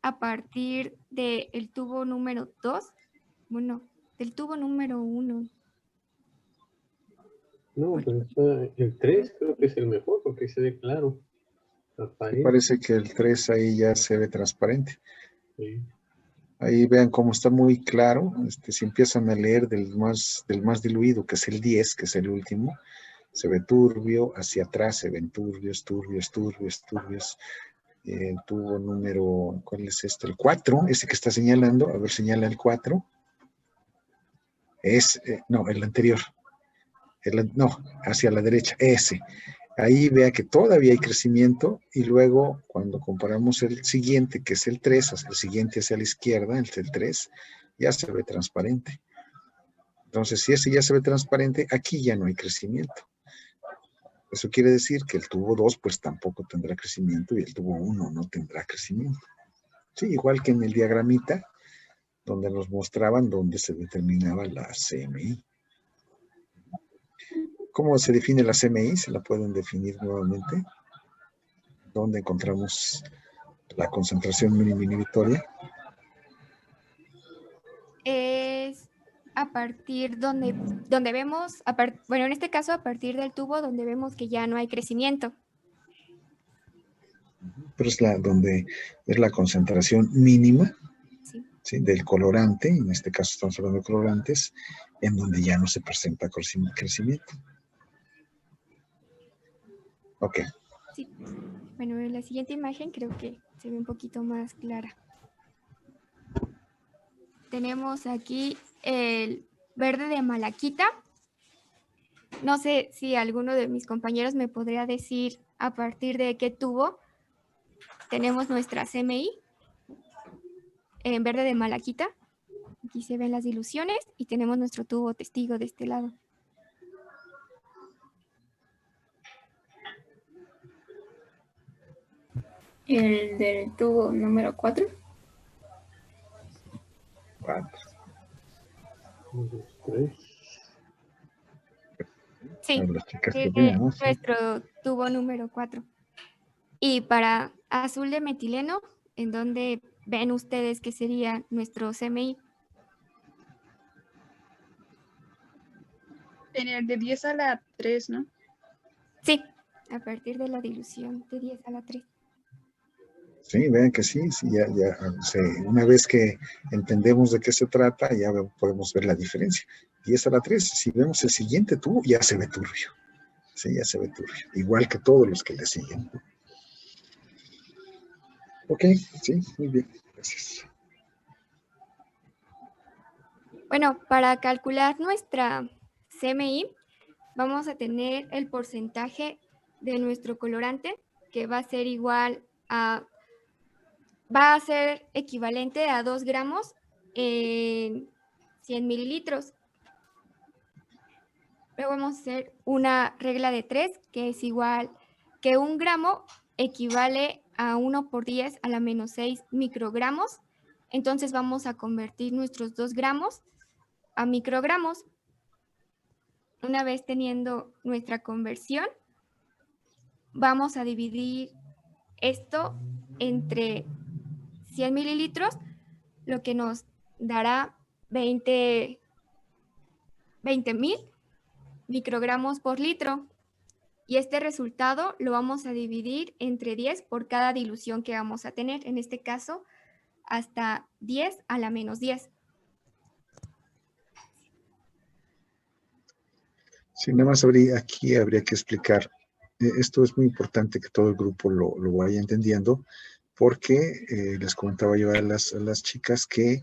a partir del tubo número 2, bueno, del tubo número 1. No, pero el 3 creo que es el mejor porque se ve claro. Me parece que el 3 ahí ya se ve transparente. Sí. Ahí vean cómo está muy claro. Si empiezan a leer del más diluido, que es el 10, que es el último, se ve turbio, hacia atrás se ven turbios. El tubo número, ¿cuál es este? El 4, ese que está señalando, a ver, señala el 4. No, el anterior. No, hacia la derecha, ese. Ahí vea que todavía hay crecimiento y luego cuando comparamos el siguiente, que es el 3, el siguiente hacia la izquierda, el 3, ya se ve transparente. Entonces, si ese ya se ve transparente, aquí ya no hay crecimiento. Eso quiere decir que el tubo 2 pues tampoco tendrá crecimiento y el tubo 1 no tendrá crecimiento. Sí, igual que en el diagramita, donde nos mostraban dónde se determinaba la CMI. ¿Cómo se define la CMI? ¿Se la pueden definir nuevamente? ¿Dónde encontramos la concentración mínima inhibitoria? Es a partir donde vemos, bueno, en este caso a partir del tubo donde vemos que ya no hay crecimiento. Pero es donde es la concentración mínima, sí. ¿sí? Del colorante, en este caso estamos hablando de colorantes, en donde ya no se presenta crecimiento. Ok. Sí. Bueno, en la siguiente imagen creo que se ve un poquito más clara. Tenemos aquí el verde de malaquita. No sé si alguno de mis compañeros me podría decir a partir de qué tubo tenemos nuestra CMI en verde de malaquita. Aquí se ven las diluciones y tenemos nuestro tubo testigo de este lado. El del tubo número 4. 4. 1, 2, 3. Sí, es nuestro tubo número 4. Y para azul de metileno, ¿en dónde ven ustedes que sería nuestro CMI? En el de 10 a la 3, ¿no? Sí, a partir de la dilución de 10 a la 3. Sí, vean que sí, ya una vez que entendemos de qué se trata, ya podemos ver la diferencia. 10 a la 3, si vemos el siguiente tubo, ya se ve turbio. Sí, ya se ve turbio. Igual que todos los que le siguen. Ok, sí, muy bien. Gracias. Bueno, para calcular nuestra CMI, vamos a tener el porcentaje de nuestro colorante, que va a ser igual a... va a ser equivalente a 2 gramos en 100 mililitros. Luego vamos a hacer una regla de 3, que es igual que 1 gramo equivale a 1 por 10 a la menos 6 microgramos. Entonces vamos a convertir nuestros 2 gramos a microgramos. Una vez teniendo nuestra conversión, vamos a dividir esto entre 100 mililitros, lo que nos dará 20,000 microgramos por litro. Y este resultado lo vamos a dividir entre 10 por cada dilución que vamos a tener. En este caso, hasta 10 a la menos 10. Sí, nada más habría que explicar. Esto es muy importante que todo el grupo lo vaya entendiendo, porque les comentaba yo a las chicas que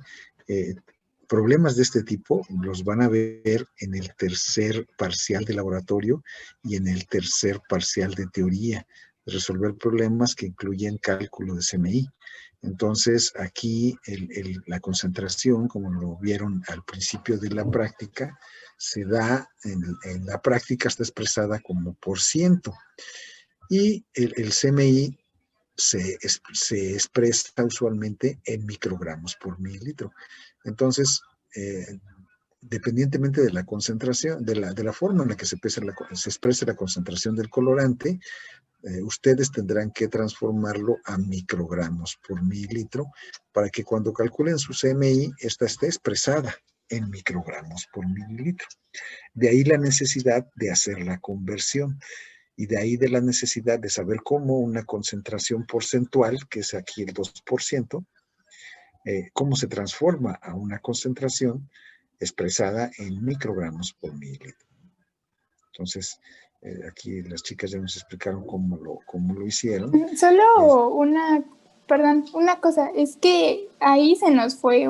problemas de este tipo los van a ver en el tercer parcial de laboratorio y en el tercer parcial de teoría. Resolver problemas que incluyen cálculo de CMI. Entonces, aquí la concentración, como lo vieron al principio de la práctica, se da en la práctica, está expresada como %. Y el CMI se expresa usualmente en microgramos por mililitro. Entonces, dependientemente de la concentración, de la forma en la que se expresa la concentración del colorante, ustedes tendrán que transformarlo a microgramos por mililitro para que cuando calculen su CMI, esta esté expresada en microgramos por mililitro. De ahí la necesidad de hacer la conversión y de ahí de la necesidad de saber cómo una concentración porcentual, que es aquí el 2%, cómo se transforma a una concentración expresada en microgramos por mililitro. Entonces, aquí las chicas ya nos explicaron cómo lo hicieron. Solo una cosa, es que ahí se nos fue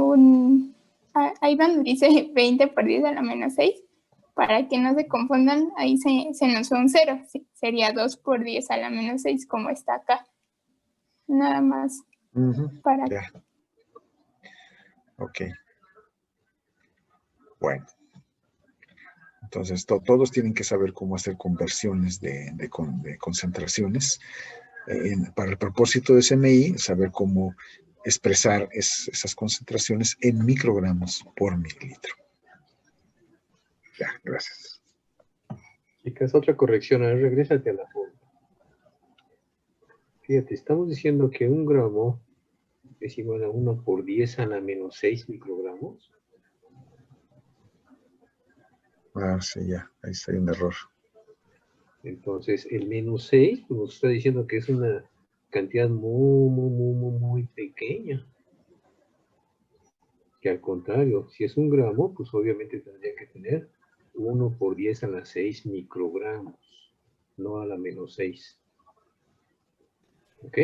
ahí donde dice 20 por 10 a la menos 6, para que no se confundan, ahí se nos fue un 0, sí, sería 2 por 10 a la menos 6 como está acá. Nada más para... Ya. Ok. Bueno. Entonces, todos tienen que saber cómo hacer conversiones de concentraciones. Para el propósito de CMI, saber cómo expresar esas concentraciones en microgramos por mililitro. Ya, gracias. Chicas, otra corrección. A ver, regrésate a la forma. Fíjate, estamos diciendo que 1 gramo es igual a 1 por 10 a la menos 6 microgramos. Ah, sí, ya. Ahí está, hay un error. Entonces, el menos 6 pues, nos está diciendo que es una cantidad muy pequeña. Que al contrario, si es 1 gramo, pues obviamente tendría que tener 1 por 10 a la 6 microgramos, no a la menos 6. ¿Ok?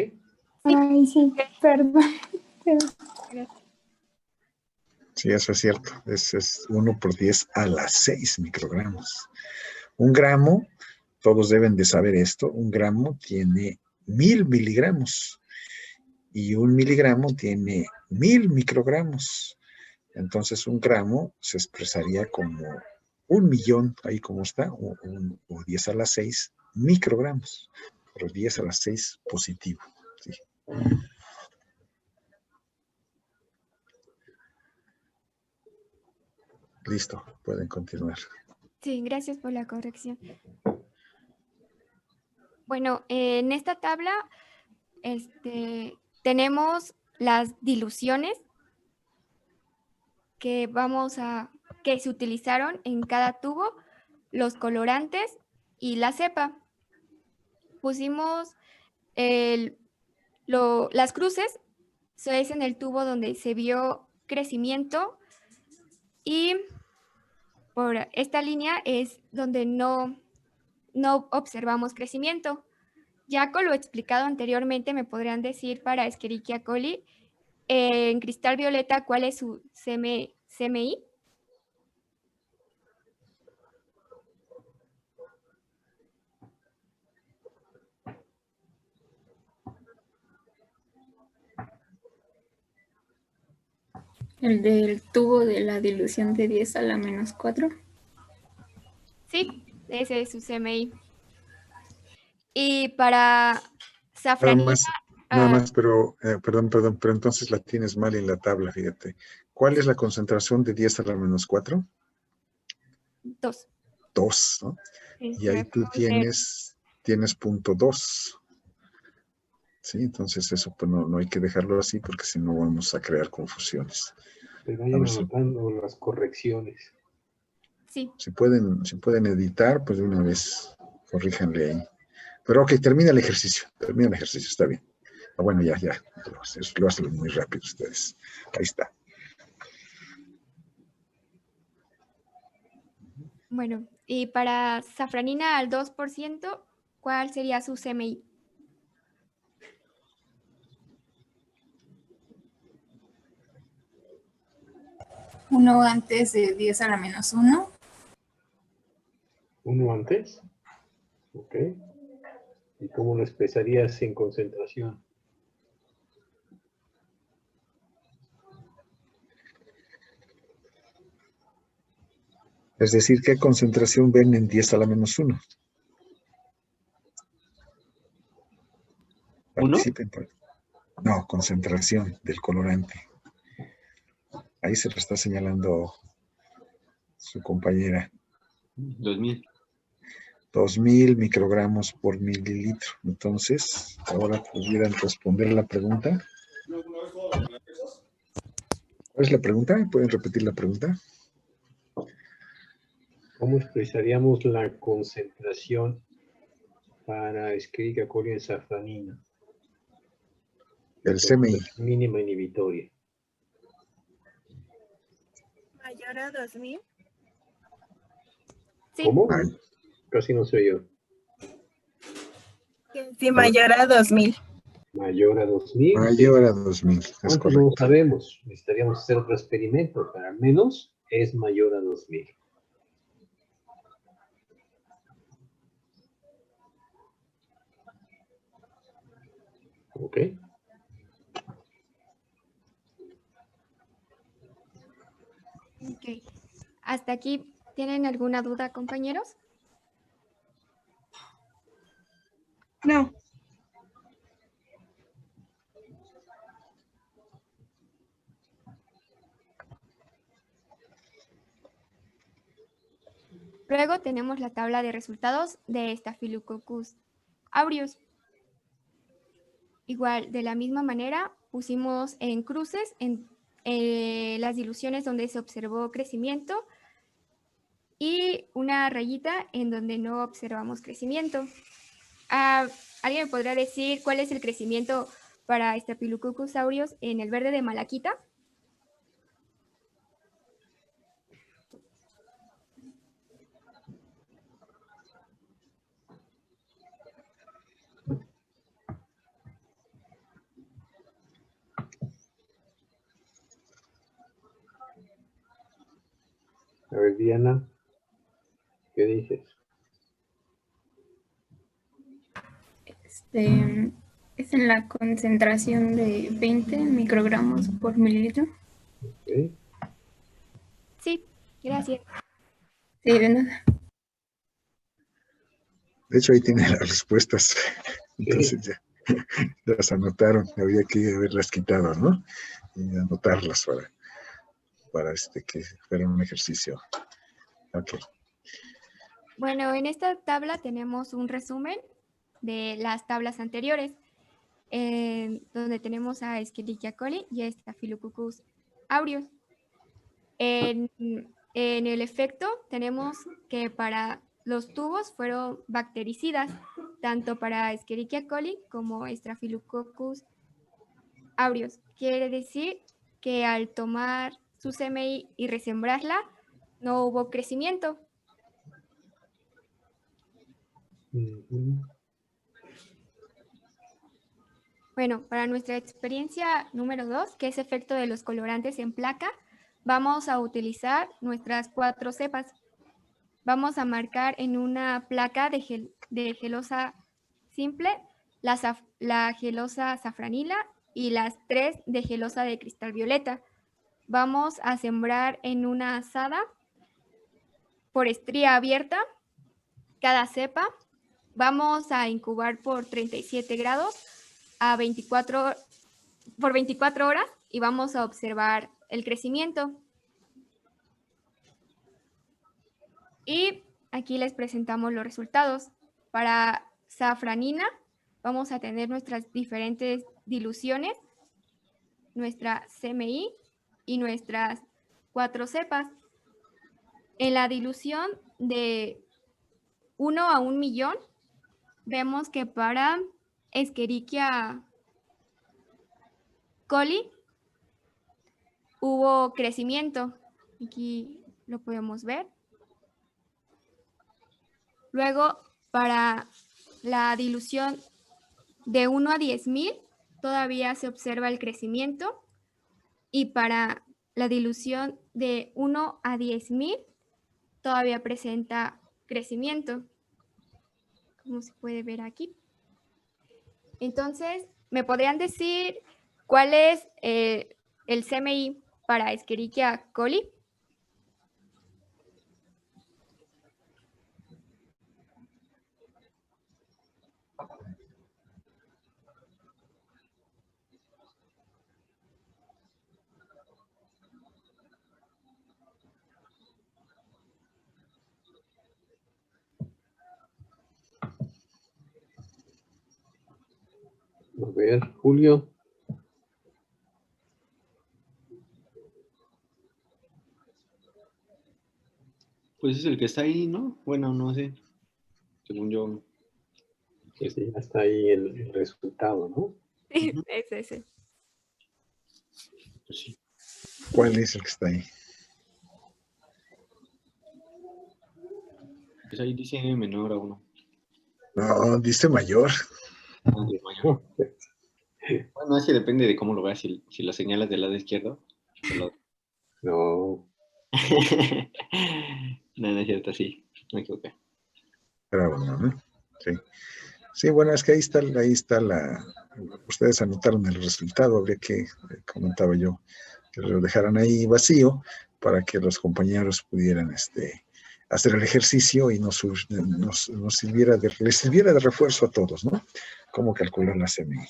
Ay, sí, perdón. Sí, eso es cierto. Es 1 por 10 a la 6 microgramos. 1 gramo, todos deben de saber esto, 1 gramo tiene 1000 miligramos y 1 miligramo tiene 1000 microgramos. Entonces 1 gramo se expresaría como 1.000.000, ahí como está, o 10 a la 6 microgramos, pero 10 a la 6 positivo. Sí. Listo, pueden continuar. Sí, gracias por la corrección. Bueno, en esta tabla tenemos las diluciones que se utilizaron en cada tubo, los colorantes y la cepa. Pusimos las cruces, eso es en el tubo donde se vio crecimiento, y por esta línea es donde no observamos crecimiento. Ya con lo explicado anteriormente, me podrían decir para Escherichia coli, en cristal violeta, ¿cuál es su CMI? El del tubo de la dilución de 10 a la menos 4. Sí, ese es su CMI. Y para safranina... Nada más, pero, perdón, pero entonces la tienes mal en la tabla, fíjate. ¿Cuál es la concentración de 10 a la menos 4? 2. 2, ¿no? Sí, Y ahí tú tienes .2. Sí, entonces eso pues no hay que dejarlo así porque si no vamos a crear confusiones. Pero vayan anotando las correcciones. Sí. Si pueden editar, pues de una vez corríjanle ahí. Pero ok, termina el ejercicio, está bien. Ah, bueno, ya, lo hacen muy rápido ustedes. Ahí está. Bueno, y para safranina al 2%, ¿cuál sería su CMI? Uno antes de 10 a la menos 1. ¿Uno antes? Ok. ¿Y cómo lo expresarías en concentración? Es decir, ¿qué concentración ven en 10 a la menos 1? ¿Uno? Participen. No, concentración del colorante. Ahí se lo está señalando su compañera. 2000. 2000 microgramos por mililitro. Entonces, ahora pudieran responder la pregunta. ¿Cuál es la pregunta? ¿Pueden repetir la pregunta? ¿Cómo expresaríamos la concentración para Escherichia coli en safranina? El CMI. Mínima inhibitoria. ¿Mayor a 2000? Sí. ¿Cómo? Casi no sé yo. Sí, mayor a 2000. Mayor a 2000. Mayor a 2000, es ¿Cuántos correcto. no sabemos? Necesitaríamos hacer otro experimento, pero al menos es mayor a 2000. ¿Ok? Ok. ¿Hasta aquí tienen alguna duda, compañeros? No. Luego tenemos la tabla de resultados de Staphylococcus aureus. Igual, de la misma manera, pusimos en cruces en las diluciones donde se observó crecimiento y una rayita en donde no observamos crecimiento. ¿Alguien me podrá decir cuál es el crecimiento para Staphylococcus aureus en el verde de malaquita? A ver, Diana, ¿qué dices? Es en la concentración de 20 microgramos por mililitro. ¿Okay? Sí, gracias. Sí, de nada. De hecho, ahí tienen las respuestas. Entonces ya las anotaron. Había que haberlas quitado, ¿no? Y anotarlas para que fuera un ejercicio. Ok. Bueno, en esta tabla tenemos un resumen de las tablas anteriores, donde tenemos a Escherichia coli y a Staphylococcus aureus. En el efecto tenemos que para los tubos fueron bactericidas, tanto para Escherichia coli como Staphylococcus aureus. Quiere decir que al tomar su CMI y resembrarla, no hubo crecimiento. Bueno, para nuestra experiencia número 2, que es efecto de los colorantes en placa, vamos a utilizar nuestras 4 cepas. Vamos a marcar en una placa de gelosa simple la gelosa safranila y las 3 de gelosa de cristal violeta. Vamos a sembrar en una azada por estría abierta cada cepa. Vamos a incubar por 37 grados por 24 horas y vamos a observar el crecimiento. Y aquí les presentamos los resultados. Para safranina vamos a tener nuestras diferentes diluciones, nuestra CMI y nuestras 4 cepas. En la dilución de 1 a 1 millón, vemos que para Escherichia coli hubo crecimiento. Aquí lo podemos ver. Luego, para la dilución de 1 a 10,000, todavía se observa el crecimiento. Y para la dilución de 1 a 10,000, todavía presenta crecimiento, como se puede ver aquí. Entonces, ¿me podrían decir cuál es el CMI para Escherichia coli? A ver, Julio. Pues es el que está ahí, ¿no? Bueno, no sé. Según yo. Pues ya está ahí el resultado, ¿no? Sí, es ese. Pues sí. ¿Cuál es el que está ahí? Pues ahí dice menor a 1. No, dice mayor. Mayor. Bueno, es que depende de cómo lo veas. Si lo señalas del lado izquierdo. No. No es cierto, sí. Me equivoqué. Pero bueno, ¿no? Sí. Sí, bueno, es que ahí está la... Ustedes anotaron el resultado, habría que, comentaba yo, que lo dejaran ahí vacío para que los compañeros pudieran hacer el ejercicio y nos sirviera les sirviera de refuerzo a todos, ¿no? Cómo calcular la CMI.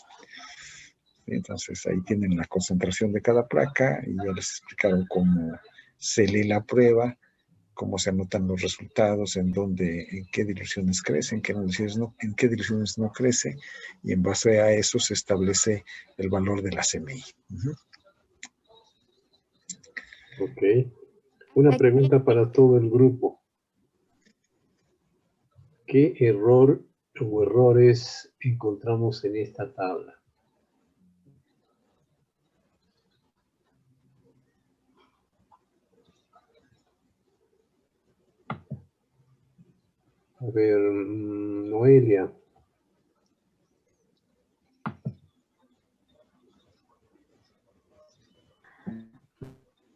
Entonces ahí tienen la concentración de cada placa y ya les explicaron cómo se lee la prueba, cómo se anotan los resultados, en qué diluciones crece, en qué diluciones no crece, y en base a eso se establece el valor de la CMI. Ok. Una pregunta para todo el grupo. ¿Qué error o errores encontramos en esta tabla? A ver, Noelia.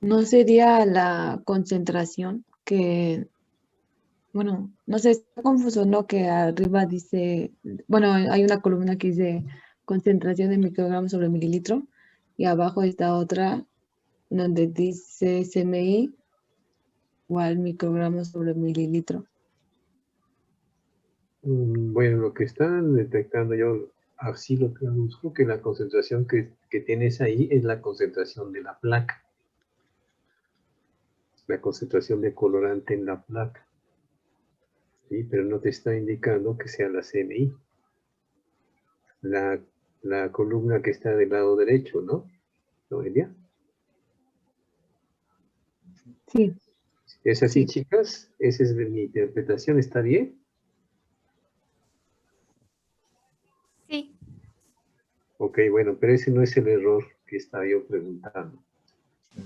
¿No sería la concentración que, bueno, no sé, está confuso, ¿no? Que arriba dice, bueno, hay una columna que dice concentración de microgramos sobre mililitro y abajo está otra donde dice CMI igual microgramos sobre mililitro. Bueno, lo que están detectando yo, así lo traduzco, que la concentración que tienes ahí es la concentración de la placa. La concentración de colorante en la placa. ¿Sí? Pero no te está indicando que sea la CMI. La columna que está del lado derecho, ¿no? Noelia. Sí. ¿Es así, Sí. chicas? Esa es mi interpretación, ¿está bien? Sí. Ok, bueno, pero ese no es el error que estaba yo preguntando.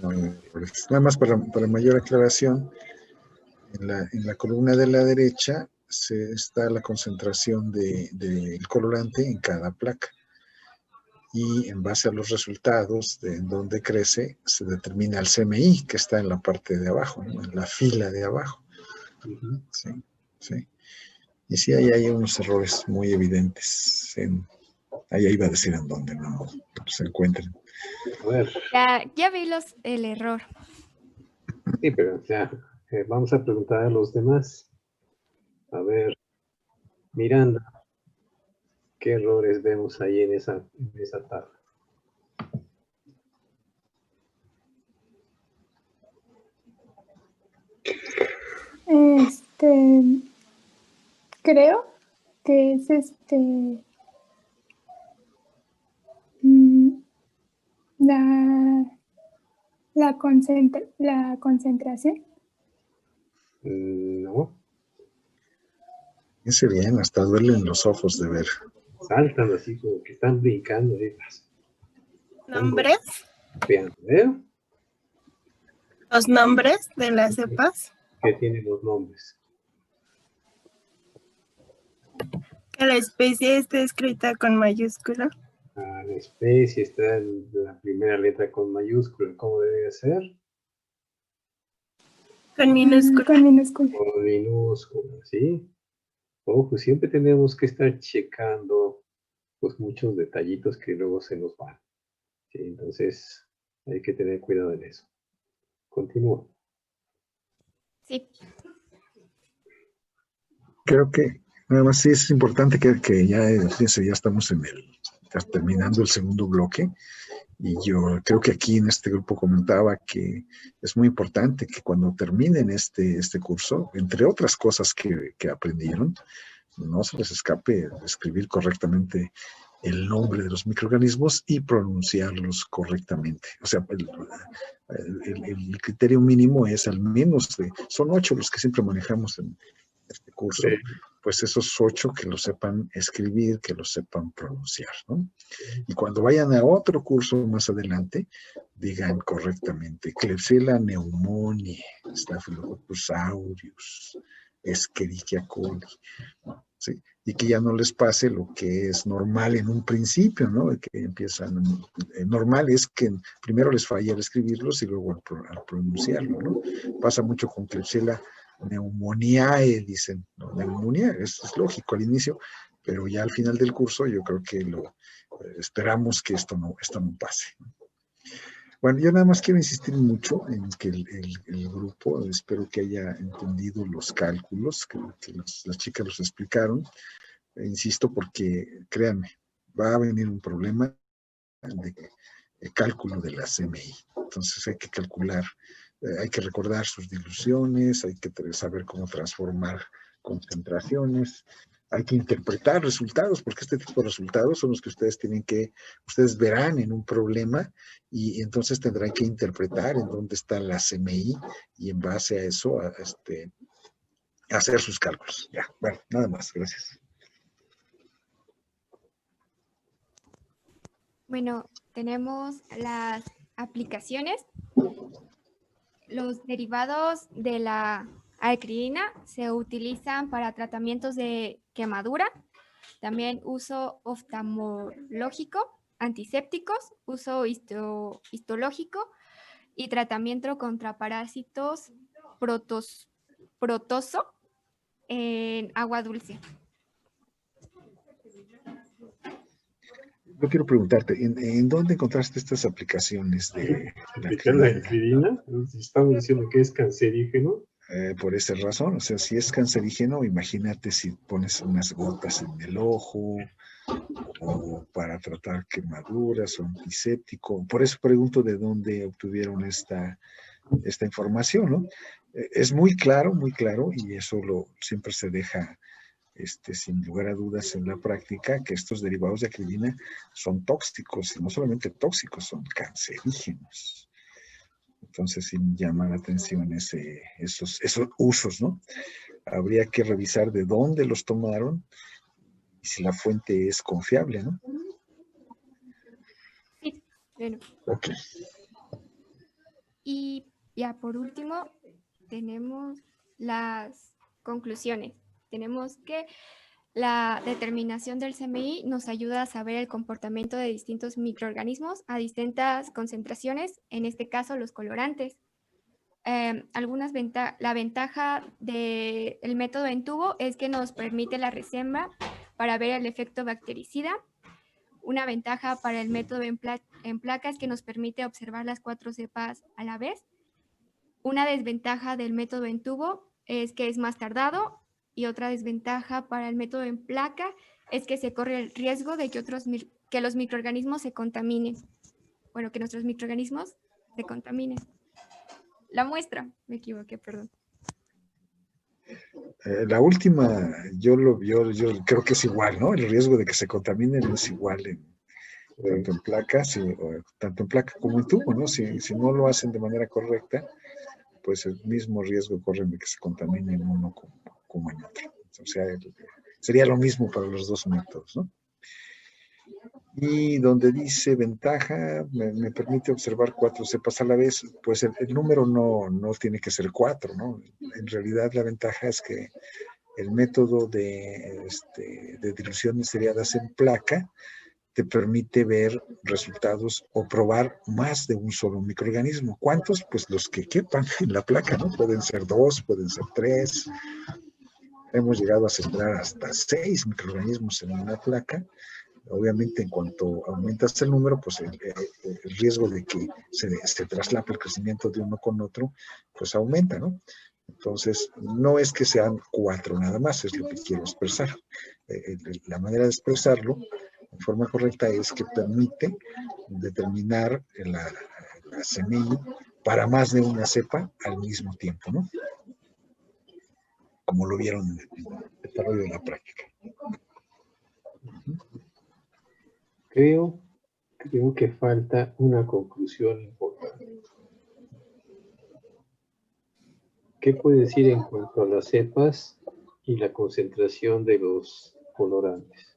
No, nada más para mayor aclaración, en la columna de la derecha está la concentración del colorante en cada placa. Y en base a los resultados de en dónde crece, se determina el CMI, que está en la parte de abajo, ¿no? En la fila de abajo. Sí, sí. Y sí, ahí hay unos errores muy evidentes. Ahí iba a decir en dónde no se encuentran. A ver. Ya vi el error. Sí, pero ya, vamos a preguntar a los demás. A ver, Miranda, ¿qué errores vemos ahí en esa tabla? Creo que es la concentración. No. Ese bien, hasta duelen los ojos de ver. Saltan así como que están brincando. ¿Nombres? ¿Eh? ¿Los nombres de las cepas? ¿Qué tienen los nombres? Que la especie esté escrita con mayúscula. La especie está en la primera letra con mayúscula. ¿Cómo debe ser? Con minúscula. Con minúscula. Con minúscula, ¿sí? Ojo, siempre tenemos que estar checando pues muchos detallitos que luego se nos van. ¿Sí? Entonces hay que tener cuidado en eso. Continúa. Sí. Creo que nada más sí es importante que ya estamos terminando el segundo bloque. Y yo creo que aquí en este grupo comentaba que es muy importante que cuando terminen este curso, entre otras cosas que aprendieron, no se les escape escribir correctamente el nombre de los microorganismos y pronunciarlos correctamente. O sea, el criterio mínimo es al menos son 8 los que siempre manejamos en este curso, pues esos 8 que lo sepan escribir, que lo sepan pronunciar, ¿no? Y cuando vayan a otro curso más adelante, digan correctamente Klebsiella pneumoniae, Staphylococcus aureus, Escherichia coli, ¿sí? Y que ya no les pase lo que es normal en un principio, ¿no? Que empiezan, normal es que primero les falla al escribirlos y luego al pronunciarlo, ¿no? Pasa mucho con Klebsiella pneumoniae, dicen, ¿no? Neumonía, es lógico al inicio, pero ya al final del curso yo creo que esperamos que esto no pase. Bueno, yo nada más quiero insistir mucho en que el grupo, espero que haya entendido los cálculos, que las chicas los explicaron. Insisto porque, créanme, va a venir un problema de cálculo de la CMI. Entonces hay que calcular, hay que recordar sus diluciones, hay que saber cómo transformar concentraciones, hay que interpretar resultados, porque este tipo de resultados son los que ustedes verán en un problema y entonces tendrán que interpretar en dónde está la CMI y en base a eso hacer sus cálculos. Ya, bueno, nada más, gracias. Bueno, tenemos las aplicaciones. Los derivados de la acridina se utilizan para tratamientos de quemadura, también uso oftalmológico, antisépticos, uso histológico y tratamiento contra parásitos protozo en agua dulce. Yo quiero preguntarte, ¿en dónde encontraste estas aplicaciones de la acridina? Estamos diciendo que es cancerígeno. Por esa razón, o sea, si es cancerígeno, imagínate si pones unas gotas en el ojo o para tratar quemaduras o antiséptico. Por eso pregunto de dónde obtuvieron esta información, ¿no? Es muy claro, y eso siempre se deja sin lugar a dudas en la práctica, que estos derivados de acridina son tóxicos, y no solamente tóxicos, son cancerígenos. Entonces sí me llama la atención esos usos, ¿no? Habría que revisar de dónde los tomaron y si la fuente es confiable, ¿no? Sí, bueno. Ok. Y ya por último, tenemos las conclusiones. Tenemos que la determinación del CMI nos ayuda a saber el comportamiento de distintos microorganismos a distintas concentraciones, en este caso los colorantes. La ventaja del método en tubo es que nos permite la resiembra para ver el efecto bactericida. Una ventaja para el método en placa es que nos permite observar las 4 cepas a la vez. Una desventaja del método en tubo es que es más tardado. Y otra desventaja para el método en placa es que se corre el riesgo de que los microorganismos se contaminen. Bueno, que nuestros microorganismos se contaminen. La muestra, me equivoqué, perdón. La última, yo creo que es igual, ¿no? El riesgo de que se contaminen es igual tanto en placa, tanto en placa como en tubo, ¿no? Si no lo hacen de manera correcta, pues el mismo riesgo corren de que se contaminen uno como en otro. O sea, sería lo mismo para los dos métodos, ¿no? Y donde dice ventaja, me permite observar 4 cepas a la vez, pues el número no tiene que ser 4, ¿no? En realidad la ventaja es que el método de diluciones seriadas en placa te permite ver resultados o probar más de un solo microorganismo. ¿Cuántos? Pues los que quepan en la placa, ¿no? Pueden ser 2, pueden ser 3. Hemos llegado a sembrar hasta 6 microorganismos en una placa. Obviamente, en cuanto aumentas el número, pues el riesgo de que se traslape el crecimiento de uno con otro, pues aumenta, ¿no? Entonces, no es que sean 4 nada más, es lo que quiero expresar. La manera de expresarlo de forma correcta es que permite determinar la CMI para más de una cepa al mismo tiempo, ¿no? Como lo vieron en el desarrollo de la práctica. Creo que falta una conclusión importante. ¿Qué puede decir en cuanto a las cepas y la concentración de los colorantes?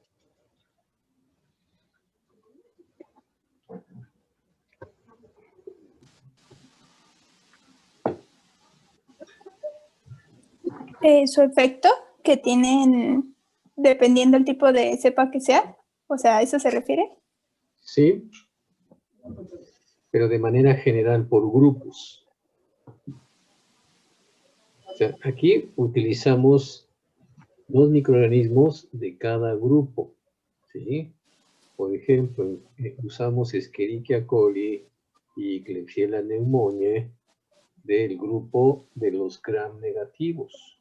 Su efecto que tienen dependiendo del tipo de cepa que sea, o sea, ¿a eso se refiere? Sí, pero de manera general por grupos. O sea, aquí utilizamos 2 microorganismos de cada grupo, ¿sí? Por ejemplo, usamos Escherichia coli y Klebsiella pneumoniae del grupo de los gram negativos.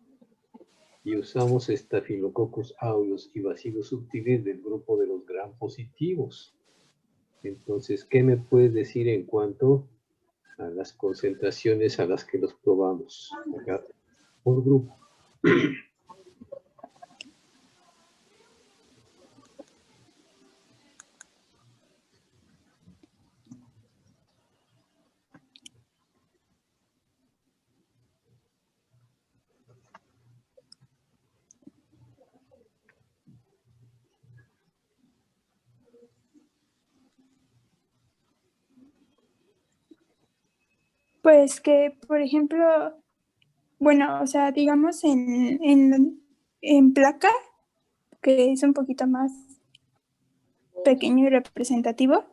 Y usamos Staphylococcus aureus y Bacillus subtilis del grupo de los gram positivos. Entonces, ¿qué me puedes decir en cuanto a las concentraciones a las que los probamos acá por grupo? Pues que, por ejemplo, bueno, o sea, digamos en placa, que es un poquito más pequeño y representativo,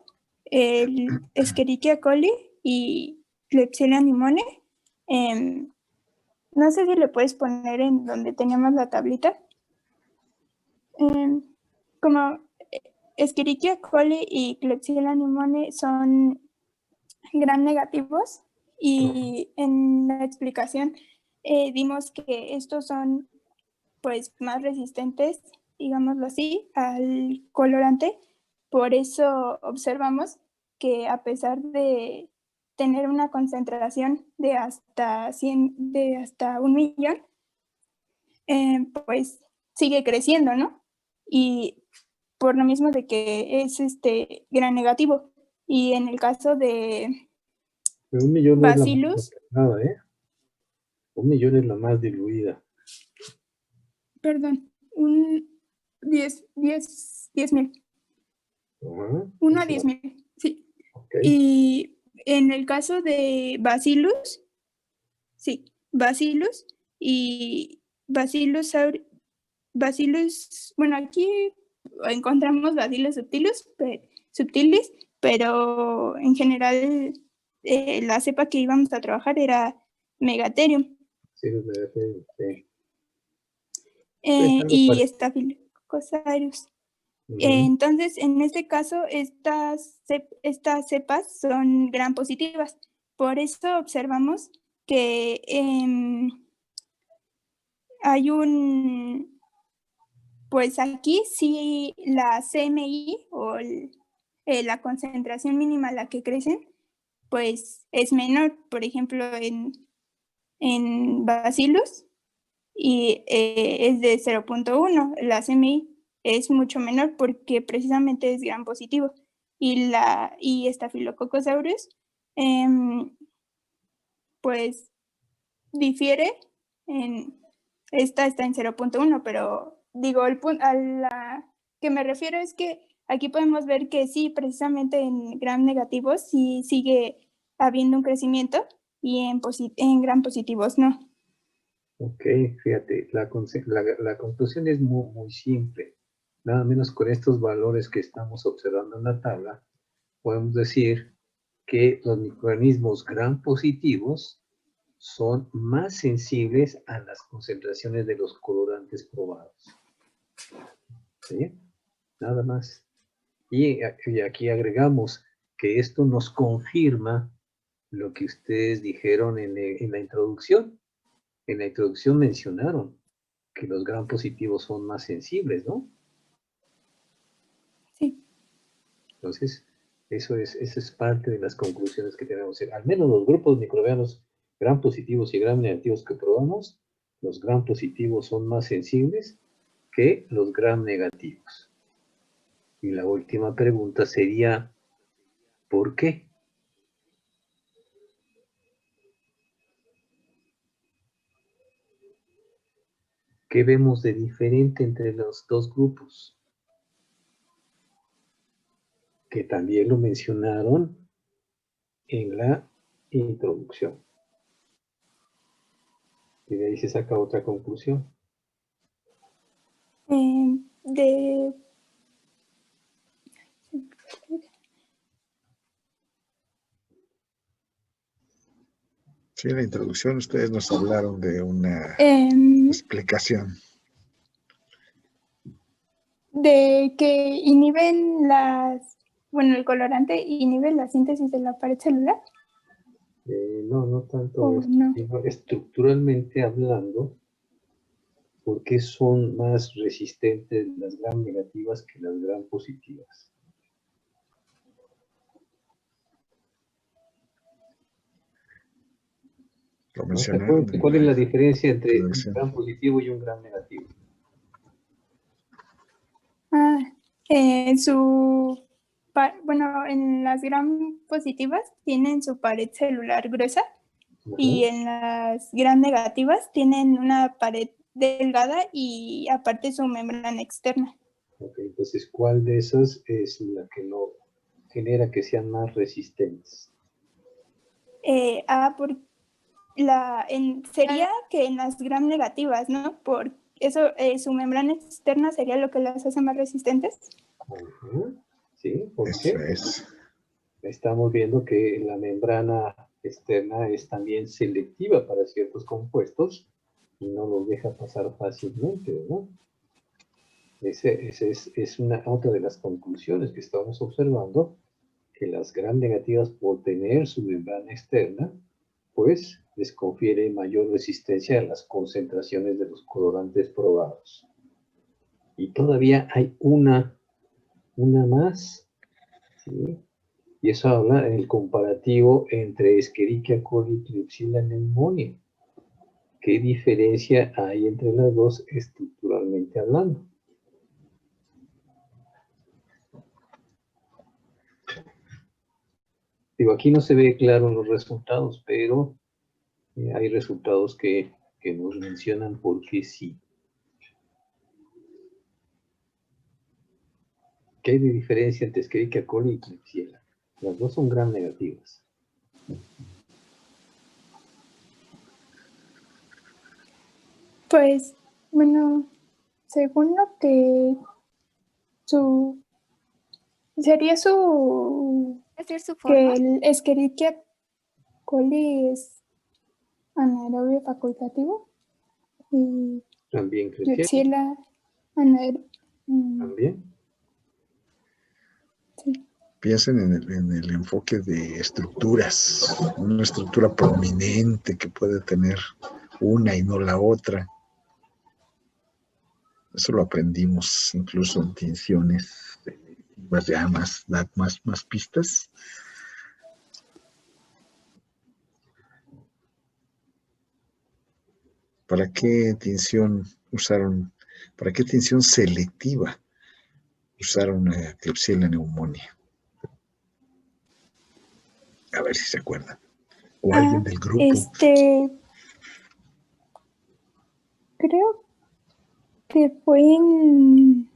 el Escherichia coli y Klebsiella pneumoniae. No sé si le puedes poner en donde teníamos la tablita. Como Escherichia coli y Klebsiella pneumoniae son gram negativos y en la explicación dimos que estos son pues más resistentes, digámoslo así, al colorante. Por eso observamos que a pesar de tener una concentración de hasta 1 millón, pues sigue creciendo, ¿no? Y por lo mismo de que es gran negativo. Y en el caso de Pero 1 millón no Bacillus, es nada, ¿eh? 1 millón es la más diluida. perdón, 10,000. Ajá, 1 a 10,000, sí. Okay. Y en el caso de Bacillus, sí, Bacillus y Bacillus, bueno, aquí encontramos Bacillus subtilis, pero en general la cepa que íbamos a trabajar era Megatherium. Sí, los Megatherium, sí. Y Staphylococcus aureus. Entonces, en este caso, estas cepas son gram positivas. Por eso observamos que hay pues aquí sí la CMI o la concentración mínima a la que crecen, pues es menor. Por ejemplo, en Bacillus y es de 0.1. La CMI es mucho menor porque precisamente es gram positivo. Y Staphylococcus aureus, pues difiere esta está en 0.1, pero digo, el punto a la que me refiero es que aquí podemos ver que sí, precisamente en gram negativos sí sigue habiendo un crecimiento y en gram positivos no. Ok, fíjate, la conclusión es muy, muy simple. Nada menos con estos valores que estamos observando en la tabla, podemos decir que los microorganismos gram positivos son más sensibles a las concentraciones de los colorantes probados. ¿Sí? Nada más. Y aquí agregamos que esto nos confirma lo que ustedes dijeron en la introducción. En la introducción mencionaron que los gram positivos son más sensibles, ¿no? Sí. Entonces, eso es parte de las conclusiones que tenemos. Al menos los grupos microbianos gram positivos y gram negativos que probamos, los gram positivos son más sensibles que los gram negativos. Y la última pregunta sería, ¿por qué? ¿Qué vemos de diferente entre los dos grupos? Que también lo mencionaron en la introducción. Y de ahí se saca otra conclusión. Sí, en la introducción ustedes nos hablaron de una explicación. De que inhiben el colorante inhibe la síntesis de la pared celular. No tanto esto, sino estructuralmente hablando, ¿por qué son más resistentes las gram negativas que las gram positivas? Lo ¿No se acuerdan? ¿Cuál es la diferencia entre un gram positivo y un gram negativo? En las gram positivas tienen su pared celular gruesa y en las gram negativas tienen una pared delgada y aparte su membrana externa. Ok, entonces, ¿cuál de esas es la que no genera que sean más resistentes? Sería que en las gram negativas, ¿no? Por eso su membrana externa sería lo que las hace más resistentes. Sí, porque estamos viendo que la membrana externa es también selectiva para ciertos compuestos y no los deja pasar fácilmente, ¿no? Esa es otra de las conclusiones que estamos observando, que las gram negativas, por tener su membrana externa, pues les confiere mayor resistencia a las concentraciones de los colorantes probados. Y todavía hay una más, ¿sí? Y eso habla en el comparativo entre Escherichia coli y Klebsiella pneumoniae. ¿Qué diferencia hay entre las dos estructuralmente hablando? Digo, aquí no se ve claro los resultados, pero hay resultados que nos mencionan por qué sí. ¿Qué hay de diferencia entre Escherichia coli y Klebsiella? Las dos son gram negativas. Pues, bueno, según lo que sería su forma. Que el Escherichia coli es anaerobio facultativo y También Klebsiella anaerobio. También. Sí. Piensen en el enfoque de estructuras, una estructura prominente que puede tener una y no la otra. Eso lo aprendimos incluso en tinciones, ya más pistas. ¿Para qué tinción selectiva usaron Klebsiella pneumoniae? A ver si se acuerdan. O alguien del grupo. Creo que fue en...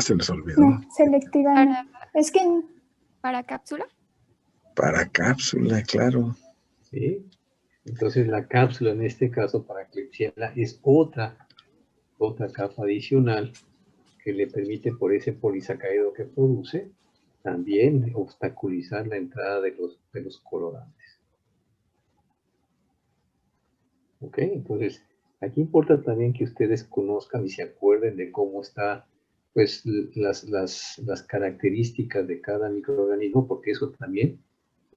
Se les olvidó. No, selectiva. Es que... ¿Para cápsula? Para cápsula, claro. Sí. Entonces la cápsula en este caso para Klebsiella es otra capa adicional que le permite, por ese polisacárido que produce, también obstaculizar la entrada de los colorantes. Ok, entonces aquí importa también que ustedes conozcan y se acuerden de cómo está, pues, las características de cada microorganismo, porque eso también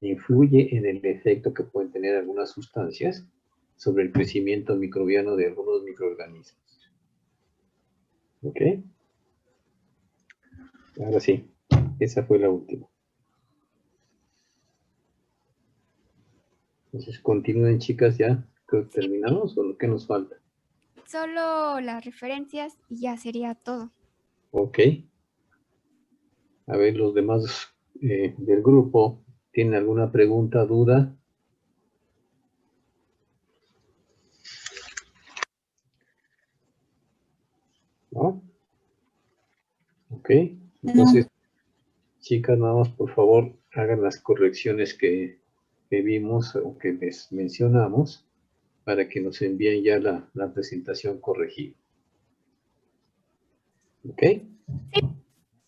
influye en el efecto que pueden tener algunas sustancias sobre el crecimiento microbiano de algunos microorganismos. ¿Ok? Ahora sí, esa fue la última. Entonces, continúen, chicas, ya. Creo que terminamos, o lo que nos falta. Solo las referencias y ya sería todo. Ok. A ver, los demás del grupo, ¿tienen alguna pregunta, duda? ¿No? Ok, entonces, chicas, nada más por favor, hagan las correcciones que vimos o que les mencionamos para que nos envíen ya la presentación corregida. ¿Ok?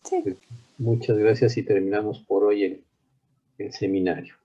Sí. Pues, muchas gracias y terminamos por hoy el seminario.